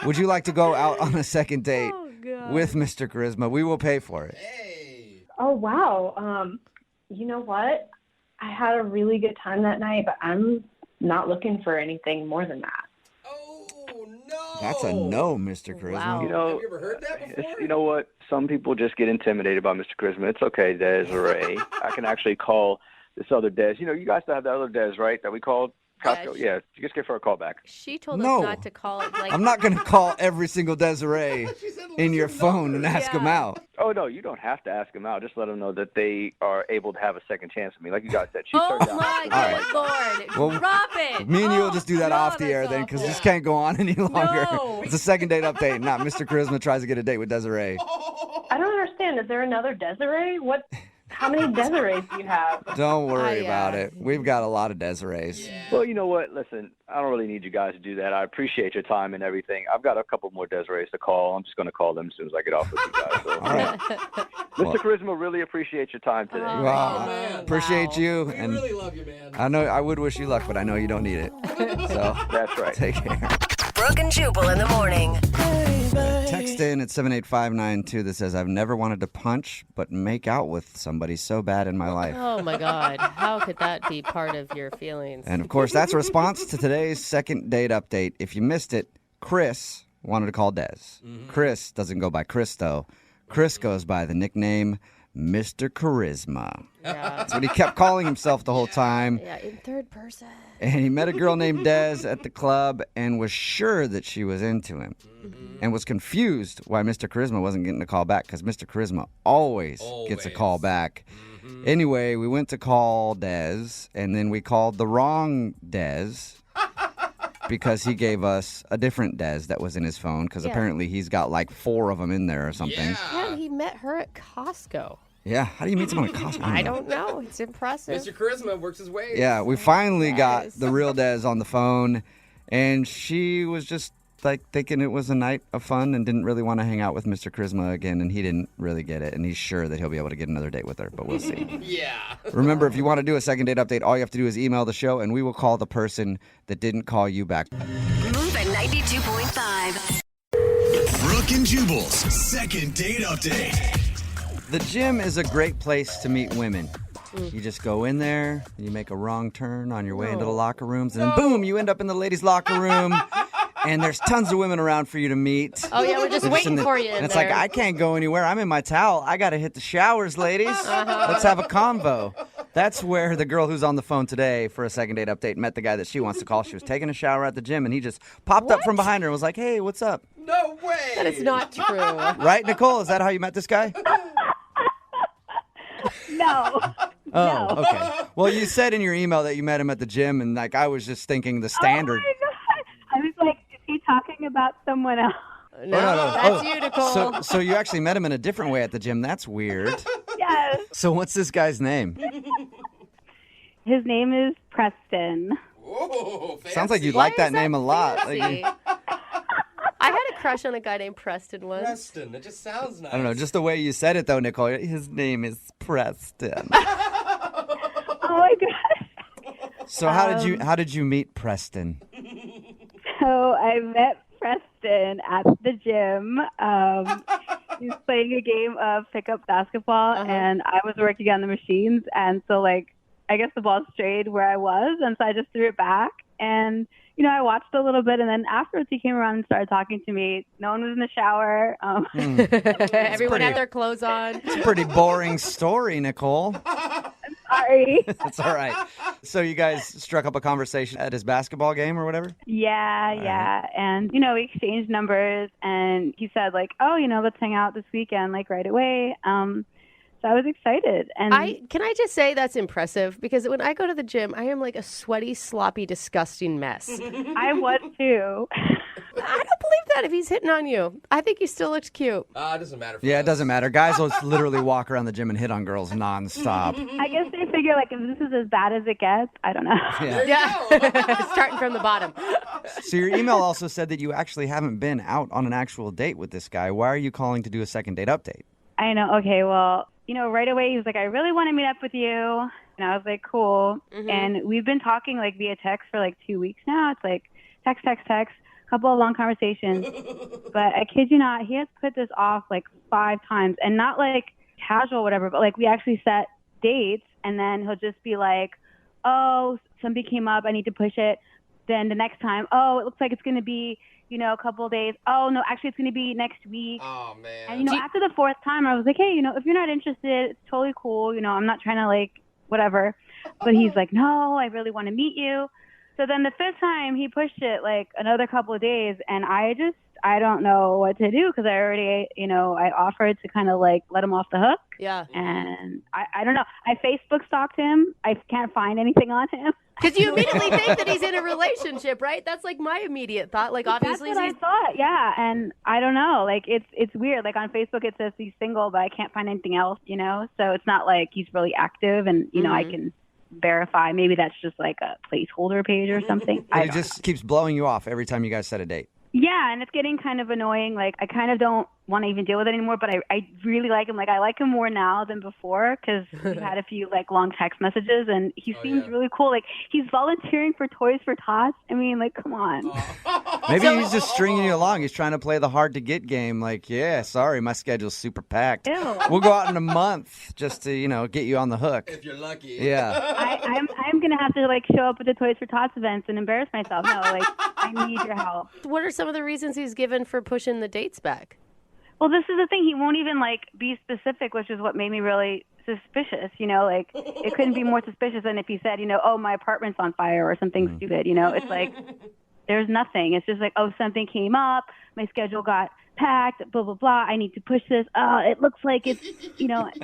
Would you like to go out on a second date with Mr. Charisma? We will pay for it. Oh, wow. You know what? I had a really good time that night, but I'm not looking for anything more than that. Oh, no. That's a no, Mr. Charisma. Wow. Have you ever heard that before? You know what? Some people just get intimidated by Mr. Charisma. It's okay, Desiree. I can actually call this other Des. You guys still have that other Des, right, that we called Costco? Yeah, you just give her a call back. She told No. us not to call it I'm not going to call every single Desiree in your phone and ask them out. Oh, no, you don't have to ask them out. Just let them know that they are able to have a second chance with me. Like you guys said, she turned down. my All Lord. Well, Drop it. Me and you will just do that no, off the air that's then because awful. this can't go on any longer. No. It's a second date update, not Mr. Charisma tries to get a date with Desiree. I don't understand. Is there another Desiree? What? How many Desirees do you have? Don't worry about it. We've got a lot of Desirees. Well, you know what? Listen, I don't really need you guys to do that. I appreciate your time and everything. I've got a couple more Desirees to call. I'm just going to call them as soon as I get off with you guys. So. All right. Mr. Charisma, really appreciate your time today. Well, appreciate you. We and really love you, man. I know I would wish you luck, but I know you don't need it. So That's right. take care. Brooke and Jubal in the morning. Text in at 78592 that says, I've never wanted to punch, but make out with somebody so bad in my life. Oh my God. How could that be part of your feelings? And of course, that's a response to today's second date update. If you missed it, Chris wanted to call Des. Chris doesn't go by Chris, though. Chris goes by the nickname Mr. Charisma. Yeah. That's what he kept calling himself the whole time. Yeah, in third person. And he met a girl named Des at the club and was sure that she was into him. And was confused why Mr. Charisma wasn't getting a call back, because Mr. Charisma always gets a call back. Anyway, we went to call Des, and then we called the wrong Des because he gave us a different Des that was in his phone, because apparently he's got like 4 of them in there or something. Yeah, he met her at Costco. Yeah, how do you meet someone at Costco? I don't know. It's impressive. Mr. Charisma works his ways. Yeah, we finally got the real Des on the phone, and she was just like thinking it was a night of fun and didn't really want to hang out with Mr. Charisma again, and he didn't really get it, and he's sure that he'll be able to get another date with her, but we'll see. Yeah. Remember, if you want to do a second date update, all you have to do is email the show, and we will call the person that didn't call you back. Move at 92.5. Brooke and Jubal's second date update. The gym is a great place to meet women. You just go in there, you make a wrong turn on your way into the locker rooms, and boom, you end up in the ladies' locker room. And there's tons of women around for you to meet. Oh, yeah, we're just waiting for you in and it's there. like, I can't go anywhere. I'm in my towel. I got to hit the showers, ladies. Let's have a convo. That's where the girl who's on the phone today for a second date update met the guy that she wants to call. She was taking a shower at the gym, and he just popped up from behind her and was like, hey, what's up? No way. That is not true. Right, Nicole? Is that how you met this guy? No. Oh, okay. Well, you said in your email that you met him at the gym, and like I was just thinking the standard. Oh, my God. I was like, is he talking about someone else? No, that's you, Nicole. So you actually met him in a different way at the gym. That's weird. Yes. So what's this guy's name? His name is Preston. Whoa, fancy. Sounds like you Why like that is name a lot. Like, fancy? I had a crush on a guy named Preston once. Preston. It just sounds nice. I don't know, just the way you said it though, Nicole. His name is Preston. Oh my gosh. So how did you meet Preston? So I met Preston at the gym. He was playing a game of pickup basketball, and I was working on the machines. And so, like, I guess the ball strayed where I was, and so I just threw it back. And I watched a little bit, and then afterwards he came around and started talking to me. No one was in the shower. Everyone had their clothes on. It's a pretty boring story, Nicole. Sorry. That's all right. So you guys struck up a conversation at his basketball game or whatever? Yeah. And, we exchanged numbers, and he said, like, oh, let's hang out this weekend, like, right away. So I was excited. And Can I just say that's impressive? Because when I go to the gym, I am like a sweaty, sloppy, disgusting mess. I was too. I don't believe that if he's hitting on you. I think he still looks cute. It doesn't matter. Yeah, it doesn't matter. Guys will literally walk around the gym and hit on girls nonstop. I guess they figure, like, if this is as bad as it gets, I don't know. Yeah. Starting from the bottom. So your email also said that you actually haven't been out on an actual date with this guy. Why are you calling to do a second date update? I know. Okay, well, right away he was like, I really want to meet up with you. And I was like, cool. And we've been talking, like, via text for, like, 2 weeks now. It's like text, a couple of long conversations. But I kid you not, he has put this off, like, 5 times. And not, like, casual whatever, but, like, we actually set dates. And then he'll just be like, oh, something came up. I need to push it. Then the next time, oh, it looks like it's going to be, a couple of days. Oh, no, actually, it's going to be next week. Oh, man. And, after the 4th time, I was like, hey, if you're not interested, it's totally cool. I'm not trying to, like, whatever. But he's like, no, I really want to meet you. So then the fifth time he pushed it like another couple of days, and I don't know what to do because I already, I offered to kind of like let him off the hook. Yeah. And I don't know. I Facebook stalked him. I can't find anything on him. Because you immediately think that he's in a relationship, right? That's like my immediate thought. Like, obviously, that's what I thought. Yeah, and I don't know. Like, it's weird. Like on Facebook, it says he's single, but I can't find anything else. So it's not like he's really active, and I can verify. Maybe that's just like a placeholder page or something. He just keeps blowing you off every time you guys set a date. Yeah, and it's getting kind of annoying. Like, I kind of don't want to even deal with it anymore, but I really like him. Like, I like him more now than before because we've had a few, like, long text messages, and he seems really cool. Like, he's volunteering for Toys for Tots. I mean, like, come on. Maybe he's just stringing you along. He's trying to play the hard-to-get game. Like, yeah, sorry, my schedule's super packed. Ew. We'll go out in a month just to, get you on the hook. If you're lucky. Yeah. I'm going to have to, like, show up at the Toys for Tots events and embarrass myself. No, like, I need your help. What are some of the reasons he's given for pushing the dates back? Well, this is the thing. He won't even, like, be specific, which is what made me really suspicious. Like, it couldn't be more suspicious than if he said, oh, my apartment's on fire or something stupid. It's like, there's nothing. It's just like, oh, something came up. My schedule got packed, blah, blah, blah. I need to push this. It looks like it's,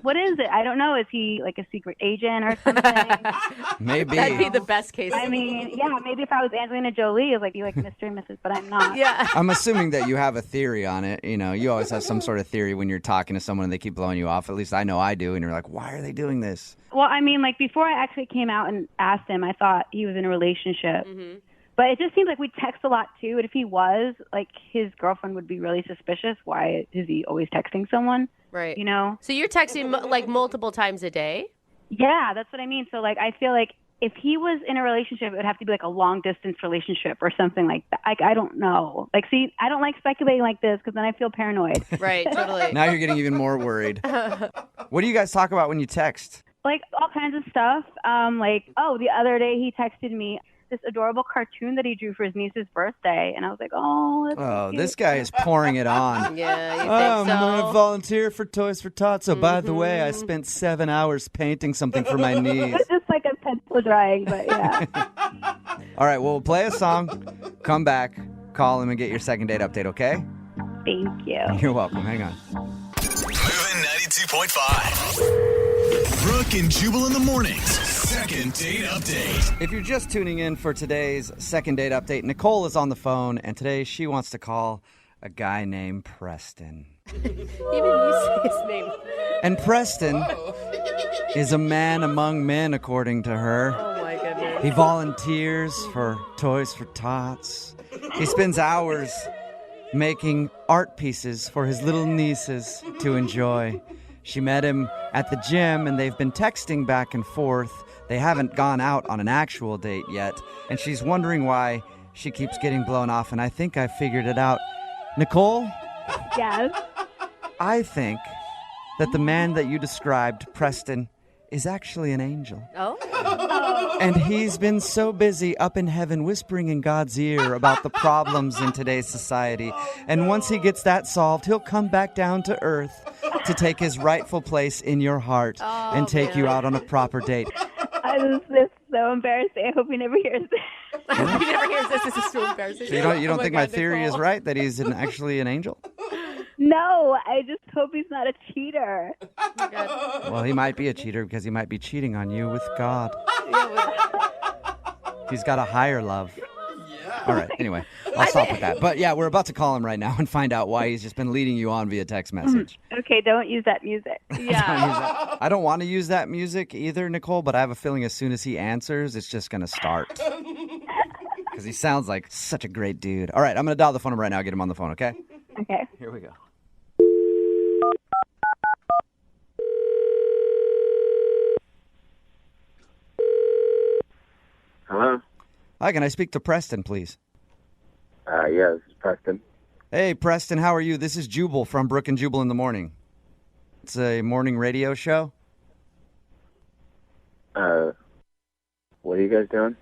what is it? I don't know. Is he like a secret agent or something? Maybe. That'd be the best case. I mean, yeah, maybe if I was Angelina Jolie, it's like, you like Mr. and Mrs., but I'm not. Yeah. I'm assuming that you have a theory on it. You always have some sort of theory when you're talking to someone and they keep blowing you off. At least I know I do. And you're like, why are they doing this? Well, I mean, like, before I actually came out and asked him, I thought he was in a relationship. Mm-hmm. But it just seems like we text a lot, too. And if he was, like, his girlfriend would be really suspicious. Why is he always texting someone? Right. So you're texting, like, multiple times a day? Yeah, that's what I mean. So, like, I feel like if he was in a relationship, it would have to be, like, a long-distance relationship or something like that. Like, I don't know. Like, see, I don't like speculating like this because then I feel paranoid. Right, totally. Now you're getting even more worried. What do you guys talk about when you text? Like, all kinds of stuff. The other day he texted me this adorable cartoon that he drew for his niece's birthday, and I was like, oh, that's so cute. This guy is pouring it on. Yeah, you think I'm so? going to volunteer for Toys for Tots. So, by the way, I spent 7 hours painting something for my niece. It's just like a pencil drawing, but yeah. All right, well, we'll play a song, come back, call him, and get your second date update, okay? Thank you. You're welcome. Hang on. Moving 92.5. Brooke and Jubal in the mornings. Second date update. If you're just tuning in for today's second date update, Nicole is on the phone, and today she wants to call a guy named Preston. Even you say his name. And Preston is a man among men, according to her. Oh, my goodness. He volunteers for Toys for Tots. He spends hours making art pieces for his little nieces to enjoy. She met him at the gym, and they've been texting back and forth. They haven't gone out on an actual date yet, and she's wondering why she keeps getting blown off, and I think I figured it out. Nicole? Yes? I think that the man that you described, Preston, is actually an angel. Oh? And he's been so busy up in heaven whispering in God's ear about the problems in today's society. And once he gets that solved, he'll come back down to earth to take his rightful place in your heart and take you out on a proper date. This is so embarrassing. I hope he never hears this. I hope he never hears this. This is so embarrassing. So you don't think my theory is right, that he's actually an angel? No, I just hope he's not a cheater. Oh my God. Well, he might be a cheater because he might be cheating on you with God. He's got a higher love. All right, anyway, I'll stop with that. But yeah, we're about to call him right now and find out why he's just been leading you on via text message. Okay, don't use that music. Yeah. I don't want to use that music either, Nicole, but I have a feeling as soon as he answers, it's just going to start. Because he sounds like such a great dude. All right, I'm going to dial the phone number right now, get him on the phone, okay? Okay. Here we go. Hello? Hi, can I speak to Preston, please? Yeah, this is Preston. Hey, Preston, how are you? This is Jubal from Brooke and Jubal in the morning. It's a morning radio show. What are you guys doing?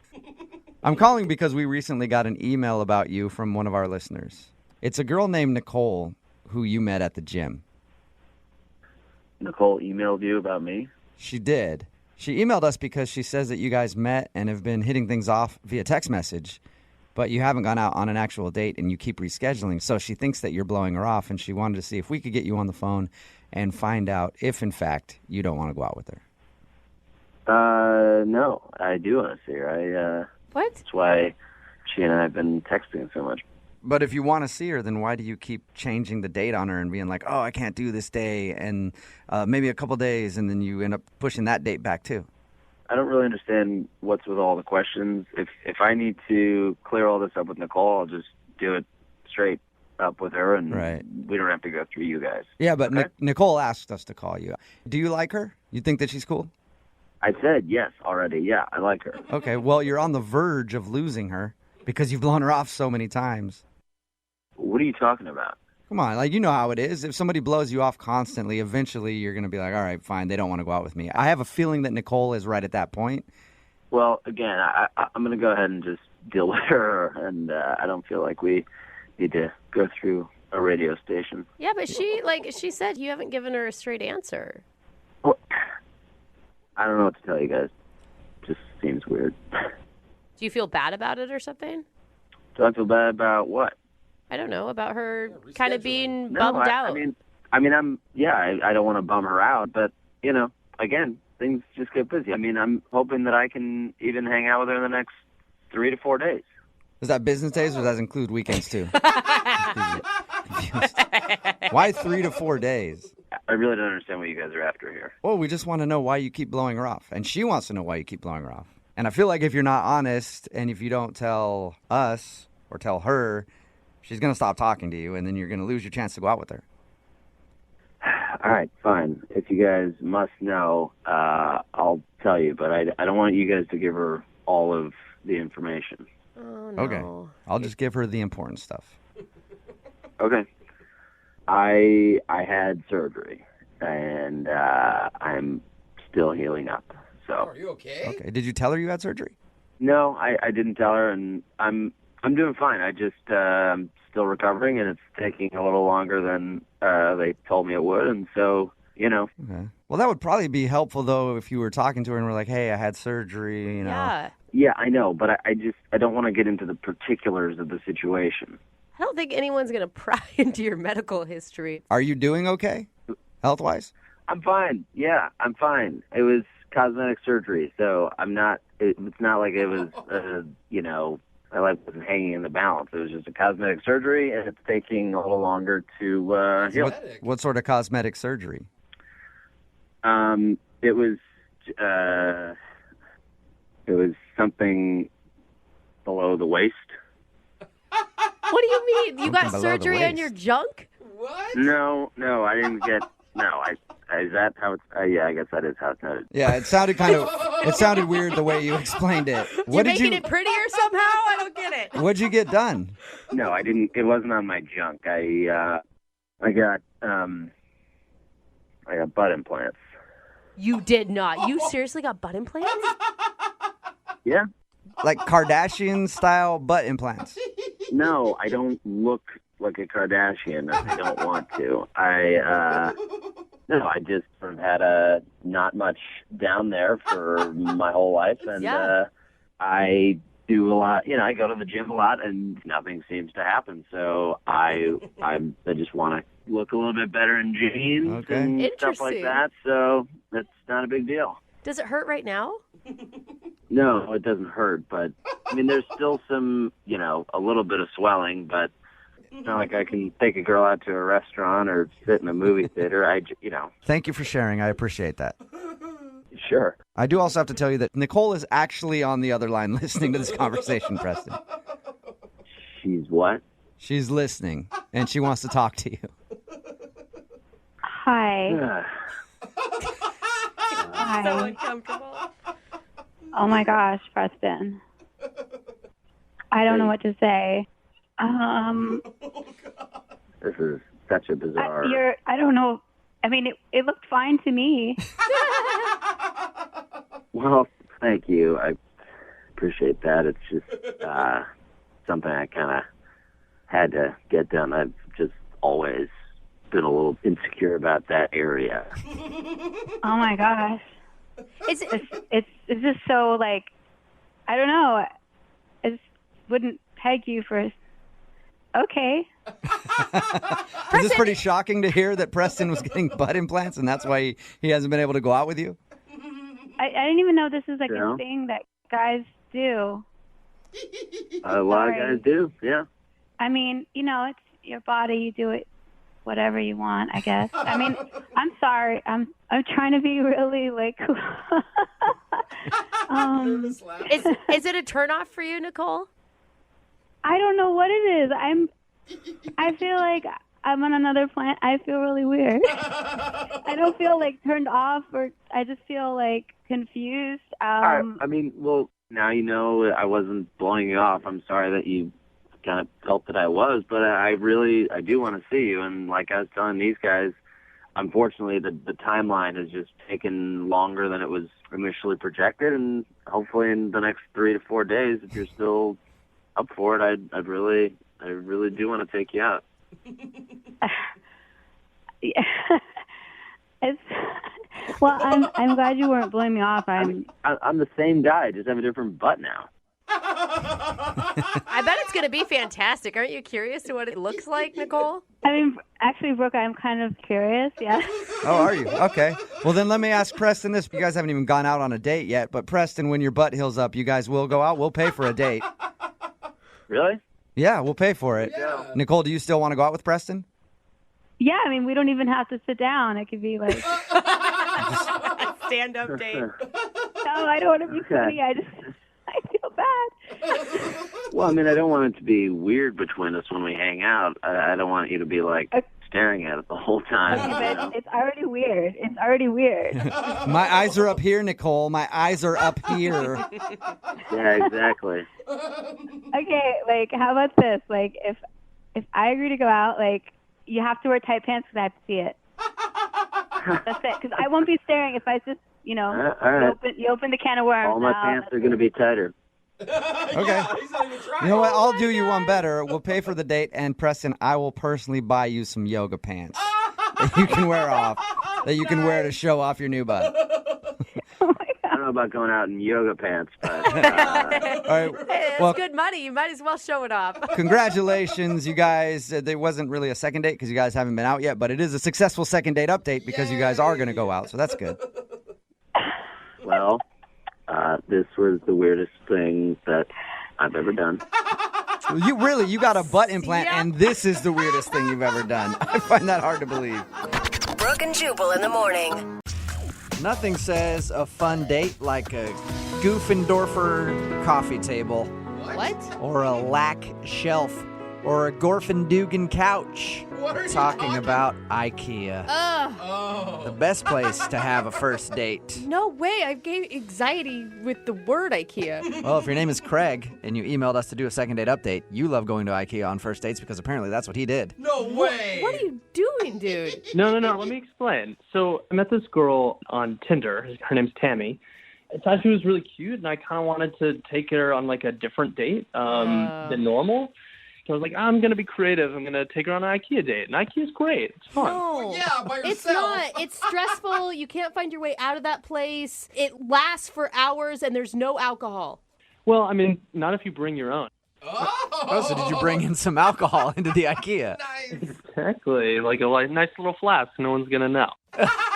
I'm calling because we recently got an email about you from one of our listeners. It's a girl named Nicole who you met at the gym. Nicole emailed you about me? She did. She emailed us because she says that you guys met and have been hitting things off via text message, but you haven't gone out on an actual date and you keep rescheduling. So she thinks that you're blowing her off, and she wanted to see if we could get you on the phone and find out if, in fact, you don't want to go out with her. No, I do want to see her. What? That's why she and I have been texting so much. But if you want to see her, then why do you keep changing the date on her and being like, oh, I can't do this day, and maybe a couple days, and then you end up pushing that date back too? I don't really understand what's with all the questions. If I need to clear all this up with Nicole, I'll just do it straight up with her, and we don't have to go through you guys. Yeah, but okay? Nicole asked us to call you. Do you like her? You think that she's cool? I said yes already. Yeah, I like her. Okay, well, you're on the verge of losing her because you've blown her off so many times. What are you talking about? Come on, like, you know how it is. If somebody blows you off constantly, eventually you're going to be like, all right, fine, they don't want to go out with me. I have a feeling that Nicole is right at that point. Well, again, I'm going to go ahead and just deal with her, and I don't feel like we need to go through a radio station. Yeah, but she said you haven't given her a straight answer. Well, I don't know what to tell you guys. It just seems weird. Do you feel bad about it or something? Do I feel bad about what? I don't know, about her kind of being bummed out. I don't want to bum her out, but, you know, again, things just get busy. I mean, I'm hoping that I can even hang out with her in the next 3 to 4 days. Is that business days, or does that include weekends too? Why 3 to 4 days? I really don't understand what you guys are after here. Well, we just want to know why you keep blowing her off. And she wants to know why you keep blowing her off. And I feel like if you're not honest, and if you don't tell us or tell her, she's going to stop talking to you, and then you're going to lose your chance to go out with her. All right, fine. If you guys must know, I'll tell you. But I don't want you guys to give her all of the information. Oh, no. Okay. I'll just give her the important stuff. Okay. I had surgery, and I'm still healing up. So. Are you okay? Okay. Did you tell her you had surgery? No, I didn't tell her, and I'm doing fine. I just still recovering, and it's taking a little longer than they told me it would, and so, you know. Okay. Well, that would probably be helpful, though, if you were talking to her and were like, hey, I had surgery, you know. Yeah. Yeah, I know, but I don't want to get into the particulars of the situation. I don't think anyone's going to pry into your medical history. Are you doing okay, health-wise? I'm fine. Yeah, I'm fine. It was cosmetic surgery, so I'm not. It's not like it was, you know, my life wasn't hanging in the balance. It was just a cosmetic surgery, and it's taking a little longer to heal. What sort of cosmetic surgery? It was something below the waist. What do you mean? You got below the surgery on waist. your junk? What? No, I didn't get. No, is that how it's? Yeah, I guess that is how it's noted. Yeah, it sounded weird the way you explained it. You're making it prettier somehow? I don't get it. What'd you get done? No, I didn't. It wasn't on my junk. I got butt implants. You did not. You seriously got butt implants? Yeah. Like Kardashian-style butt implants? No, I don't look like a Kardashian. I don't want to. No, I just sort of had not much down there for my whole life, and I do a lot. You know, I go to the gym a lot, and nothing seems to happen. So I just want to look a little bit better in jeans and stuff like that. So that's not a big deal. Does it hurt right now? No, it doesn't hurt, but I mean, there's still some, you know, a little bit of swelling, but it's not like I can take a girl out to a restaurant or sit in a movie theater. You know. Thank you for sharing. I appreciate that. Sure. I do also have to tell you that Nicole is actually on the other line listening to this conversation, Preston. She's what? She's listening, and she wants to talk to you. Hi. Hi. So uncomfortable. Oh my gosh, Preston. I don't know what to say. This is such a bizarre. I don't know. I mean, it looked fine to me. Well, thank you. I appreciate that. It's just something I kind of had to get done. I've just always been a little insecure about that area. Oh my gosh. it's just so like, I don't know. I just wouldn't peg you for. Okay. Is this pretty shocking to hear that Preston was getting butt implants and that's why he hasn't been able to go out with you? I didn't even know this is like a thing that guys do. A lot of guys do, yeah. I mean, it's your body. You do it whatever you want, I guess. I mean, I'm sorry. I'm trying to be really like. Is it a turnoff for you, Nicole? I don't know what it is. I feel like I'm on another planet. I feel really weird. I don't feel like turned off, or I just feel like confused. I mean, well, now you know I wasn't blowing you off. I'm sorry that you kind of felt that I was, but I do want to see you. And like I was telling these guys, unfortunately, the timeline has just taken longer than it was initially projected. And hopefully in the next 3 to 4 days, if you're still up for it, I really do want to take you out. Yeah. Well, I'm glad you weren't blowing me off. I'm the same guy, just have a different butt now. I bet it's going to be fantastic. Aren't you curious to what it looks like, Nicole? I mean, actually, Brooke, I'm kind of curious, yeah. Oh, are you? Okay. Well, then let me ask Preston this. You guys haven't even gone out on a date yet, but Preston, when your butt heals up, you guys will go out? We'll pay for a date. Really? Yeah, we'll pay for it. Yeah. Nicole, do you still want to go out with Preston? Yeah, I mean, we don't even have to sit down. It could be like... stand-up date. No, I don't want to be funny. I feel bad. Well, I mean, I don't want it to be weird between us when we hang out. I don't want you to be like staring at it the whole time. Okay, but it's already weird. It's already weird. My eyes are up here, Nicole. My eyes are up here. Yeah, exactly. Okay, like, how about this? Like, if I agree to go out, like, you have to wear tight pants because I have to see it. That's it. Because I won't be staring if I just, all right. you open the can of worms. All my pants are going to be tighter. Okay. You know what? I'll do you one better. We'll pay for the date, and Preston, I will personally buy you some yoga pants that you can wear off, that you can wear to show off your new butt. I don't know about going out in yoga pants, but... All right. Hey, it's good money. You might as well show it off. Congratulations, you guys. There wasn't really a second date because you guys haven't been out yet, but it is a successful second date update because you guys are going to go out, so that's good. Well, this was the weirdest thing that I've ever done. You got a butt implant, and this is the weirdest thing you've ever done. I find that hard to believe. Brooke and Jubal in the morning. Nothing says a fun date like a Goofendorfer coffee table. What? Or a Lack shelf. Or a Gorfindugan couch. What are you talking about IKEA. Ugh. The best place to have a first date. No way. I gave anxiety with the word IKEA. Well, if your name is Craig and you emailed us to do a second date update, you love going to IKEA on first dates because apparently that's what he did. No way. What are you doing, dude? No. Let me explain. So I met this girl on Tinder. Her name's Tammy. I thought she was really cute, and I kind of wanted to take her on like a different date than normal. So I was like, I'm going to be creative. I'm going to take her on an IKEA date. And IKEA's great. It's fun. No, yeah, by yourself. It's not. It's stressful. You can't find your way out of that place. It lasts for hours, and there's no alcohol. Well, I mean, not if you bring your own. Oh, so did you bring in some alcohol into the IKEA? Nice. Exactly. Like a nice little flask. No one's going to know.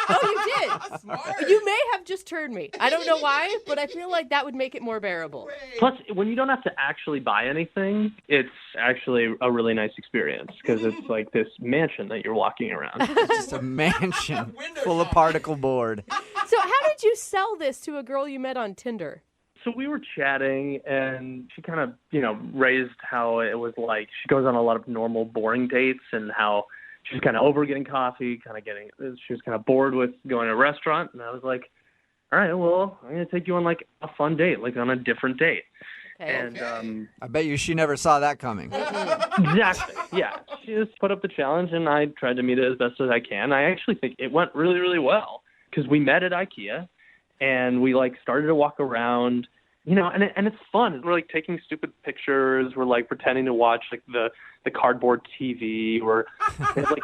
Oh, you did? Smart. You may have just turned me. I don't know why, but I feel like that would make it more bearable. Plus, when you don't have to actually buy anything, it's actually a really nice experience because it's like this mansion that you're walking around. It's just a mansion full of particle board. So how did you sell this to a girl you met on Tinder? So we were chatting, and she kind of, raised how it was like she goes on a lot of normal, boring dates and how she was kind of over getting coffee, she was kind of bored with going to a restaurant. And I was like, all right, well, I'm going to take you on like a fun date, like on a different date. Okay. And I bet you she never saw that coming. Exactly. Yeah. She just put up the challenge, and I tried to meet it as best as I can. I actually think it went really, really well because we met at IKEA, and we like started to walk around. And it's fun. We're like taking stupid pictures. We're like pretending to watch like the cardboard TV. We're like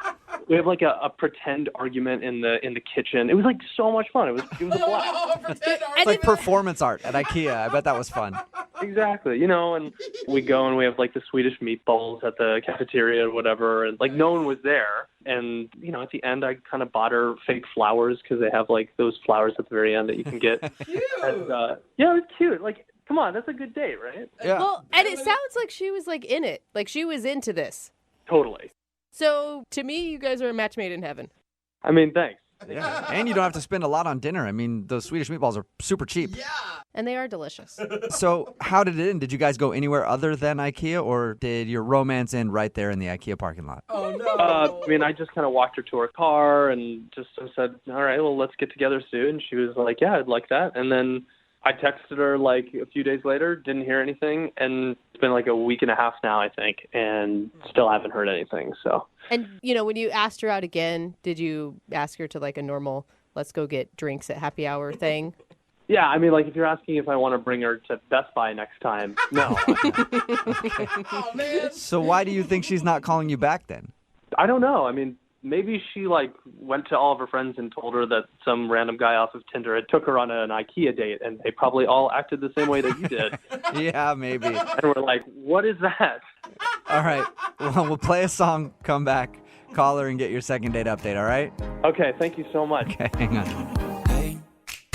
We have like a pretend argument in the kitchen. It was like so much fun. It was a blast. It's like performance art at IKEA. I bet that was fun. Exactly. And we go and we have like the Swedish meatballs at the cafeteria or whatever, and like no one was there. And at the end, I kind of bought her fake flowers because they have like those flowers at the very end that you can get. Cute. And, yeah, it was cute. Like, come on, that's a good date, right? Yeah. Well, and it sounds like she was like in it. Like she was into this. Totally. So to me, you guys are a match made in heaven. I mean, thanks. Yeah. And you don't have to spend a lot on dinner. I mean, those Swedish meatballs are super cheap. Yeah. And they are delicious. So how did it end? Did you guys go anywhere other than IKEA, or did your romance end right there in the IKEA parking lot? Oh, no. I mean, I just kind of walked her to her car and just said, all right, well, let's get together soon. She was like, yeah, I'd like that. And then I texted her like a few days later, didn't hear anything. And it's been like a week and a half now, I think, and still haven't heard anything. So. And, when you asked her out again, did you ask her to like a normal, let's go get drinks at happy hour thing? Yeah, I mean, like if you're asking if I want to bring her to Best Buy next time, no. Oh, man. So why do you think she's not calling you back then? I don't know. I mean, maybe she like went to all of her friends and told her that some random guy off of Tinder had took her on an IKEA date, and they probably all acted the same way that you did. Yeah, maybe. And we're like, what is that? All right. Well, we'll play a song, come back, call her, and get your second date update, all right? Okay, thank you so much. Okay, hang on.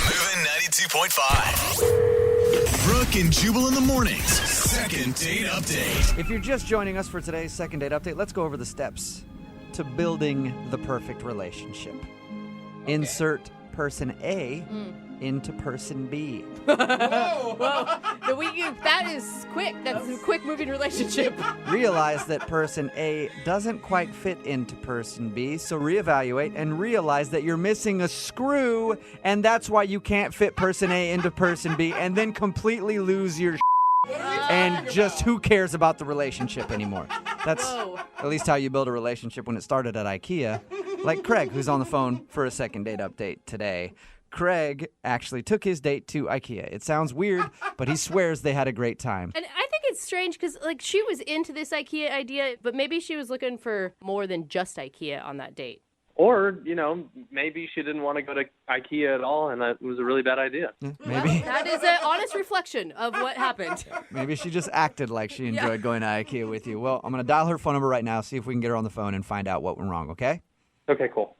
Moving 92.5. Brooke and Jubal in the mornings. Second date update. If you're just joining us for today's second date update, let's go over the steps to building the perfect relationship. Okay. Insert person A into person B. Whoa. That is quick. That's a quick moving relationship. Realize that person A doesn't quite fit into person B, so reevaluate and realize that you're missing a screw, and that's why you can't fit person A into person B, and then completely lose your and just who cares about the relationship anymore. That's at least how you build a relationship when it started at IKEA. Like Craig, who's on the phone for a second date update today. Craig actually took his date to IKEA. It sounds weird, but he swears they had a great time. And I think it's strange because, like, she was into this IKEA idea, but maybe she was looking for more than just IKEA on that date. Or, maybe she didn't want to go to IKEA at all, and that was a really bad idea. Maybe. That is an honest reflection of what happened. Maybe she just acted like she enjoyed going to IKEA with you. Well, I'm going to dial her phone number right now, see if we can get her on the phone and find out what went wrong, okay? Okay, cool.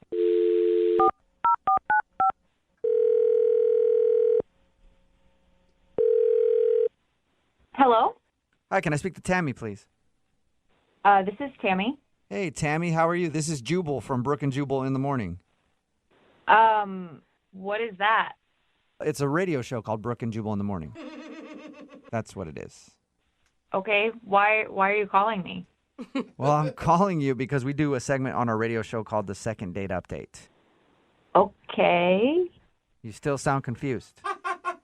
Hello? Hi, can I speak to Tammy, please? This is Tammy. Hey, Tammy, how are you? This is Jubal from Brooke and Jubal in the morning. What is that? It's a radio show called Brooke and Jubal in the morning. That's what it is. Okay, why are you calling me? Well, I'm calling you because we do a segment on our radio show called the Second Date Update. Okay. You still sound confused.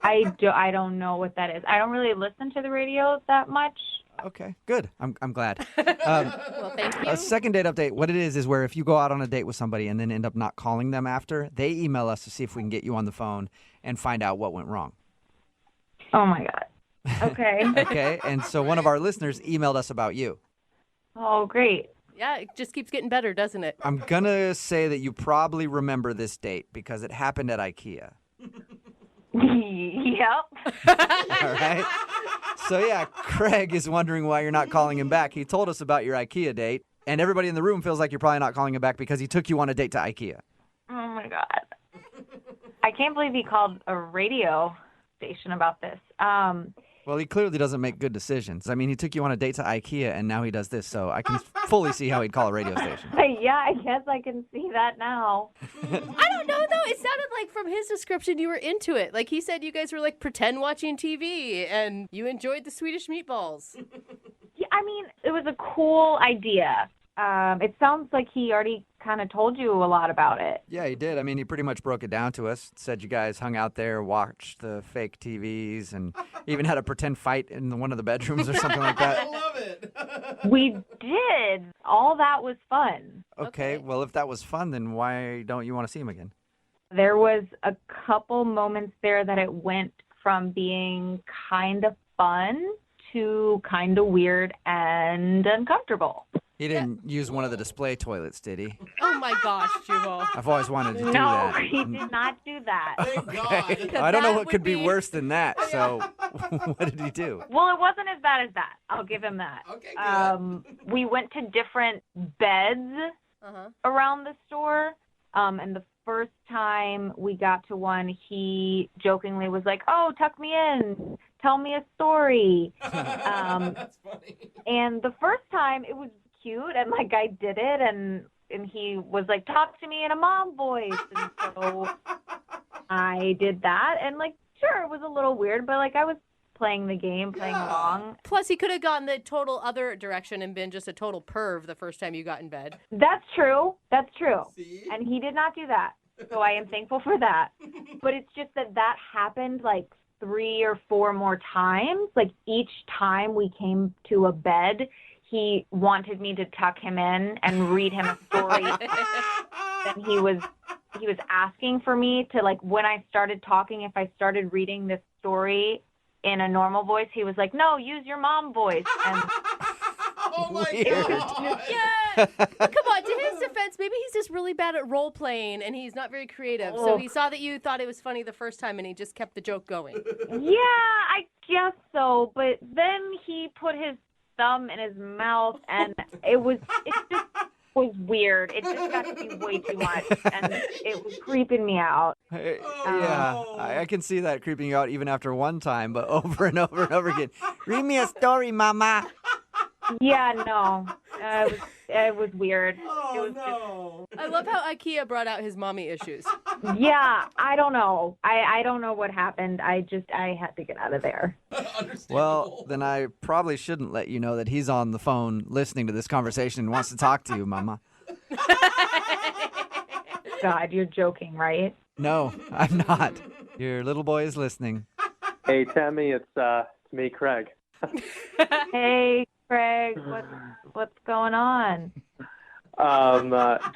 I don't know what that is. I don't really listen to the radio that much. Okay, good. I'm glad. Well, thank you. A second date update, what it is where if you go out on a date with somebody and then end up not calling them after, they email us to see if we can get you on the phone and find out what went wrong. Oh, my God. Okay. Okay, and so one of our listeners emailed us about you. Oh, great. Yeah, it just keeps getting better, doesn't it? I'm going to say that you probably remember this date because it happened at IKEA. Yep. All right. So, yeah, Craig is wondering why you're not calling him back. He told us about your IKEA date, and everybody in the room feels like you're probably not calling him back because he took you on a date to IKEA. Oh, my God. I can't believe he called a radio station about this. Well, he clearly doesn't make good decisions. I mean, he took you on a date to IKEA, and now he does this, so I can fully see how he'd call a radio station. Yeah, I guess I can see that now. I don't know, though. It sounded like from his description you were into it. Like he said you guys were like pretend watching TV, and you enjoyed the Swedish meatballs. Yeah, I mean, it was a cool idea. It sounds like he already kind of told you a lot about it. Yeah, he did. I mean, he pretty much broke it down to us. Said you guys hung out there, watched the fake TVs, and even had a pretend fight in one of the bedrooms or something like that. I love it. We did. All that was fun. Okay, well, if that was fun, then why don't you want to see him again? There was a couple moments there that it went from being kind of fun to kind of weird and uncomfortable. He didn't use one of the display toilets, did he? Oh my gosh, Jubal. I've always wanted to do No, that. he did not do that. Okay. I don't know what could be worse than that. So, what did he do? Well, it wasn't as bad as that. I'll give him that. Okay, good. We went to different beds around the store, and the first time we got to one, he jokingly was like, "Oh, tuck me in, tell me a story." That's funny. And the first time it was cute, and like I did it, and he was like, "Talk to me in a mom voice," and so I did that, and like sure, it was a little weird, but like I was playing the game, playing along. Plus, he could have gone the total other direction and been just a total perv the first time you got in bed. That's true. That's true. See? And he did not do that. So I am thankful for that. But it's just that happened like 3 or 4 more times. Like each time we came to a bed, he wanted me to tuck him in and read him a story. And he was asking for me to, like, when I started talking, if I started reading this story in a normal voice, he was like, "No, use your mom voice." And Oh my Weird. God. Yeah. Come on, to his defense, maybe he's just really bad at role playing and he's not very creative. So he saw that you thought it was funny the first time and he just kept the joke going. yeah, I guess so. But then he put his thumb in his mouth, and it just was weird. It just got to be way too much, and it was creeping me out. Yeah, I can see that creeping you out even after one time, but over and over and over again. Read me a story, mama. Yeah, no, it was weird. Oh, It was no. I love how IKEA brought out his mommy issues. Yeah, I don't know. I don't know what happened. I had to get out of there. Well, then I probably shouldn't let you know that he's on the phone listening to this conversation and wants to talk to you, mama. God, you're joking, right? No, I'm not. Your little boy is listening. Hey, Tammy, it's me, Craig. Hey, Craig, what's going on?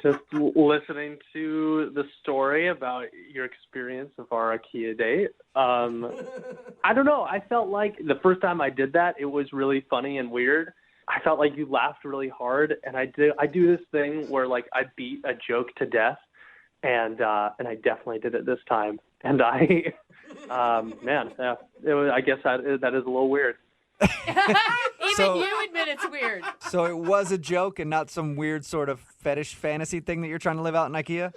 Just listening to the story about your experience of our IKEA date. I don't know. I felt like the first time I did that, it was really funny and weird. I felt like you laughed really hard, and I do this thing where like I beat a joke to death, and I definitely did it this time. And I, I guess that is a little weird. Even you admit it's weird. So it was a joke and not some weird sort of fetish fantasy thing that you're trying to live out in IKEA?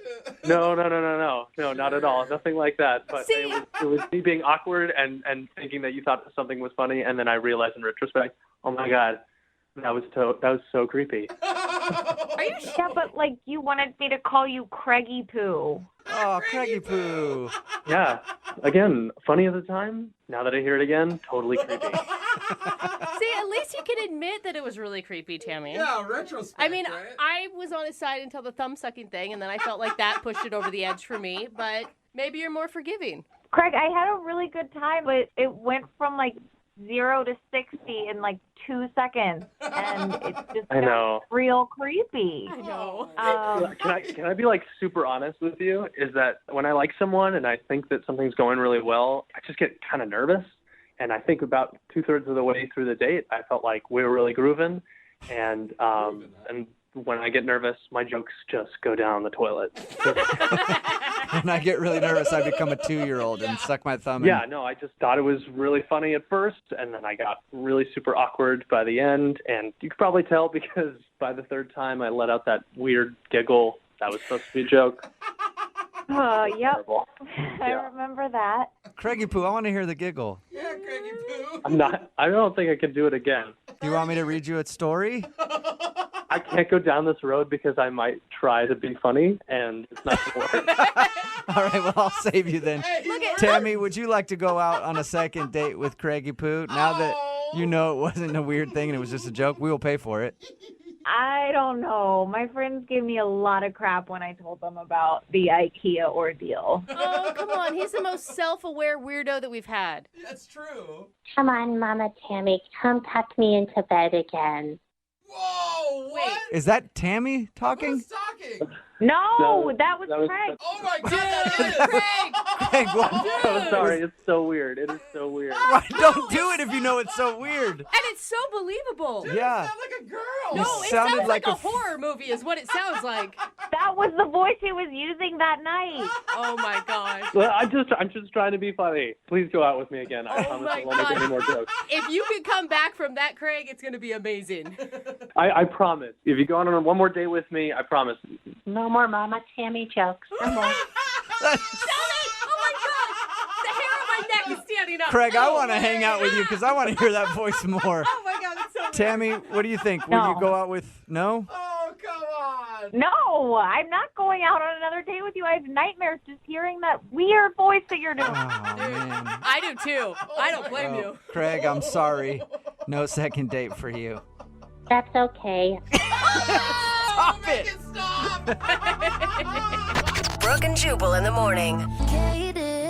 No, not at all. Nothing like that. But it was me being awkward and thinking that you thought something was funny, and then I realized in retrospect, oh my God, that was so creepy. Are you sure? Yeah, but like you wanted me to call you Craigie Poo. Oh, Craigie Poo. Yeah. Again, funny at the time. Now that I hear it again, totally creepy. See, at least you can admit that it was really creepy, Tammy. Yeah, retrospect. I mean, right? I was on his side until the thumb sucking thing, and then I felt like that pushed it over the edge for me. But maybe you're more forgiving. Craig, I had a really good time, but it went from like 0 to 60 in like 2 seconds, and it just got real creepy. I know. Can I be like super honest with you? Is that when I like someone and I think that something's going really well, I just get kind of nervous. And I think about 2/3 of the way through the date, I felt like we were really grooving. And when I get nervous, my jokes just go down the toilet. When I get really nervous, I become a 2-year-old and suck my thumb in. Yeah, no, I just thought it was really funny at first, and then I got really super awkward by the end. And you could probably tell because by the 3rd time I let out that weird giggle that was supposed to be a joke. Oh, yep. Terrible. I remember that. Craigie Poo, I want to hear the giggle. Yeah, Craigie Poo. I don't think I can do it again. Do you want me to read you a story? I can't go down this road because I might try to be funny, and it's not going to work. All right, well, I'll save you then. Tammy, would you like to go out on a second date with Craigie Poo? Now that you know it wasn't a weird thing and it was just a joke, we will pay for it. I don't know. My friends gave me a lot of crap when I told them about the IKEA ordeal. Oh, come on. He's the most self-aware weirdo that we've had. That's true. Come on, Mama Tammy, come tuck me into bed again. Whoa, what? Is that Tammy talking? Who's talking? No, that was Craig. Oh my God, that is Craig! Craig, I'm sorry. It's so weird. It is so weird. Why don't do it if you know it's so weird? And it's so believable. Yeah. like a girl. No, You it sounded sounds like like a a horror movie is what it sounds like. That was the voice he was using that night. Oh my gosh. Well, I'm just trying to be funny. Please go out with me again. I promise my I won't make God. any more jokes. If you could come back from that, Craig, it's going to be amazing. I promise. If you go on one more date with me, I promise. No more Mama Tammy jokes. No more. Oh my God. The hair on my neck is standing up. Craig, I want to hang out with you because I want to hear that voice more. Oh my God, it's so weird. Tammy, what do you think? Will you go out with no? Oh, come on. No, I'm not going out on another date with you. I have nightmares just hearing that weird voice that you're doing. Oh, man. I do too. I don't blame you. Craig, I'm sorry. No second date for you. That's okay. Stop it. Brooke and Jubal in the morning.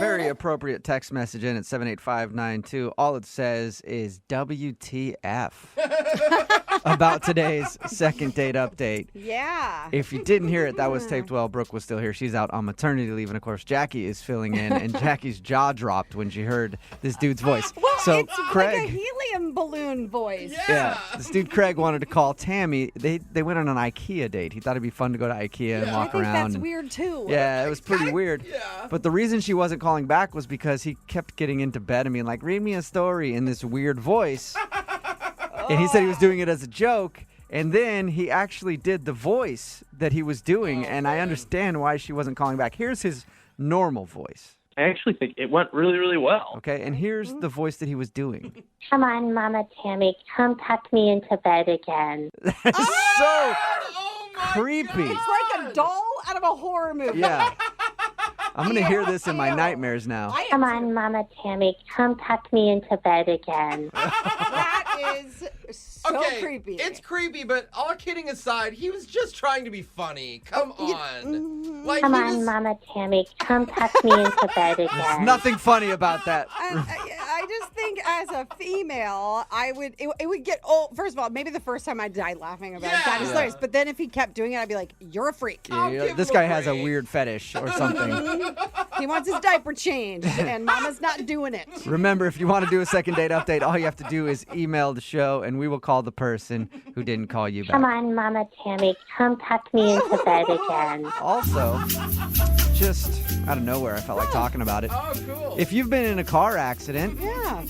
Very appropriate text message in at 78592. All it says is WTF about today's second date update. Yeah. If you didn't hear it, that was taped while Brooke was still here. She's out on maternity leave, and of course, Jackie is filling in, and Jackie's jaw dropped when she heard this dude's voice. Well, So it's Craig, like a helium balloon voice. yeah, this dude Craig wanted to call Tammy. They went on an IKEA date. He thought it'd be fun to go to IKEA and I walk think around. that's and- weird too. Yeah, it was pretty weird. But the reason she wasn't calling back was because he kept getting into bed and being like, read me a story in this weird voice. And he said he was doing it as a joke. And then he actually did the voice that he was doing. And I understand why she wasn't calling back. Here's his normal voice. I actually think it went really, really well. Okay, and here's the voice that he was doing. Come on, Mama Tammy. Come tuck me into bed again. That's so creepy. It's like a doll out of a horror movie. Yeah. I'm going to hear this in my nightmares now. Come on, Mama Tammy. Come tuck me into bed again. That is so creepy. It's creepy, but all kidding aside, he was just trying to be funny. Come on. Like, Come he on, was... Mama Tammy. Come tuck me into bed There's again. nothing funny about that. I just think as a female, it would get old. First of all, maybe the first time I died laughing about it. That is hilarious. But then if he kept doing it, I'd be like, you're a freak. Yeah, this guy has a weird fetish or something. He wants his diaper changed, and Mama's not doing it. Remember, if you want to do a second date update, all you have to do is email the show, and we will call the person who didn't call you Come back. on, Mama Tammy. Come tuck me into bed again. Also, just out of nowhere, I felt like talking about it. Oh, cool. If you've been in a car accident,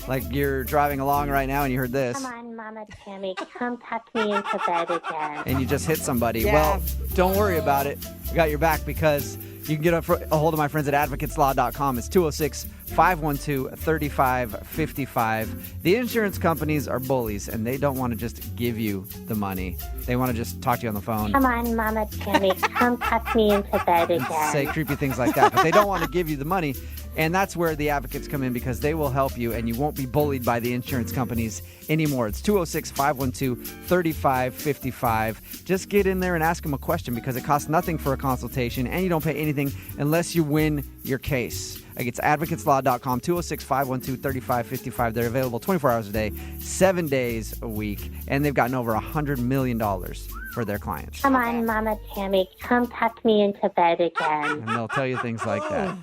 like you're driving along right now and you heard this, Come on, Mama Tammy. Come tuck me into bed again. and you just hit somebody, Yeah. well, don't worry about it. We got your back because you can get a hold of my friends at advocateslaw.com. It's 206-512-3555. The insurance companies are bullies, and they don't want to just give you the money. They want to just talk to you on the phone. Come on, Mama Tammy. Come tuck me into bed and say again. creepy things like that. But they don't want to give you the money. And that's where the advocates come in because they will help you and you won't be bullied by the insurance companies anymore. It's 206-512-3555. Just get in there and ask them a question because it costs nothing for a consultation and you don't pay anything unless you win your case. Like it's advocateslaw.com, 206-512-3555. They're available 24 hours a day, 7 days a week, and they've gotten over $100 million for their clients. Come on, Mama Tammy. Come tuck me into bed again. And they'll tell you things like that.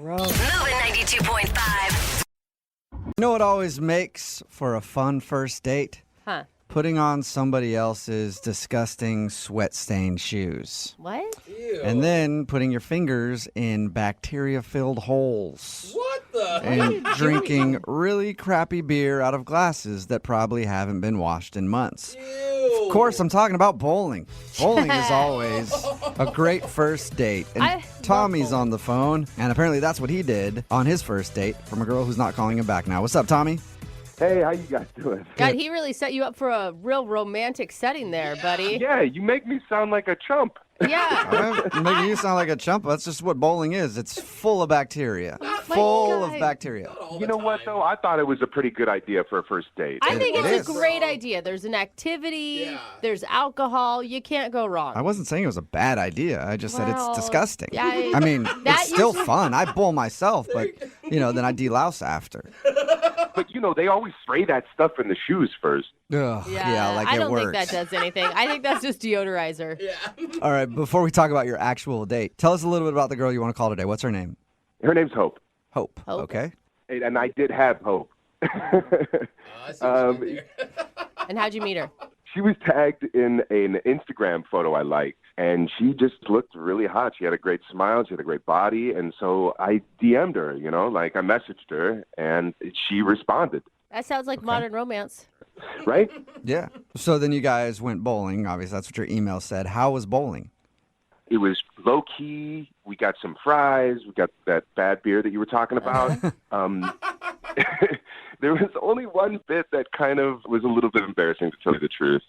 Moving 92.5. You know what always makes for a fun first date? Huh. Putting on somebody else's disgusting sweat-stained shoes. What? And then putting your fingers in bacteria-filled holes. What the? And drinking really crappy beer out of glasses that probably haven't been washed in months. Of course, I'm talking about bowling. Bowling is always a great first date. And Tommy's on the phone, and apparently that's what he did on his first date from a girl who's not calling him back now. What's up, Tommy? Hey, how you guys doing? God, he really set you up for a real romantic setting there, buddy. Yeah, you make me sound like a chump. Yeah. Making you sound like a chump. That's just what bowling is. It's full of bacteria. Full of bacteria. You know what, though? I thought it was a pretty good idea for a first date. I think it's a great idea. There's an activity, there's alcohol. You can't go wrong. I wasn't saying it was a bad idea. I just said Well, it's disgusting. yeah, I mean, that it's still usually- fun. I bowl myself, but, then I delouse after. But, they always spray that stuff in the shoes first. Ugh, yeah, like I it don't works. think that does anything. I think that's just deodorizer. All right, before we talk about your actual date, tell us a little bit about the girl you want to call today. What's her name? Her name's Hope. Hope. Hope. Okay. And I did have Hope. I see what you did there. And how'd you meet her? She was tagged in an Instagram photo I liked, and she just looked really hot. She had a great smile. She had a great body. And so I DM'd her, I messaged her, and she responded. That sounds like modern romance. Right? Yeah. So then you guys went bowling. Obviously, that's what your email said. How was bowling? It was low-key. We got some fries. We got that bad beer that you were talking about. There was only one bit that kind of was a little bit embarrassing, to tell you the truth.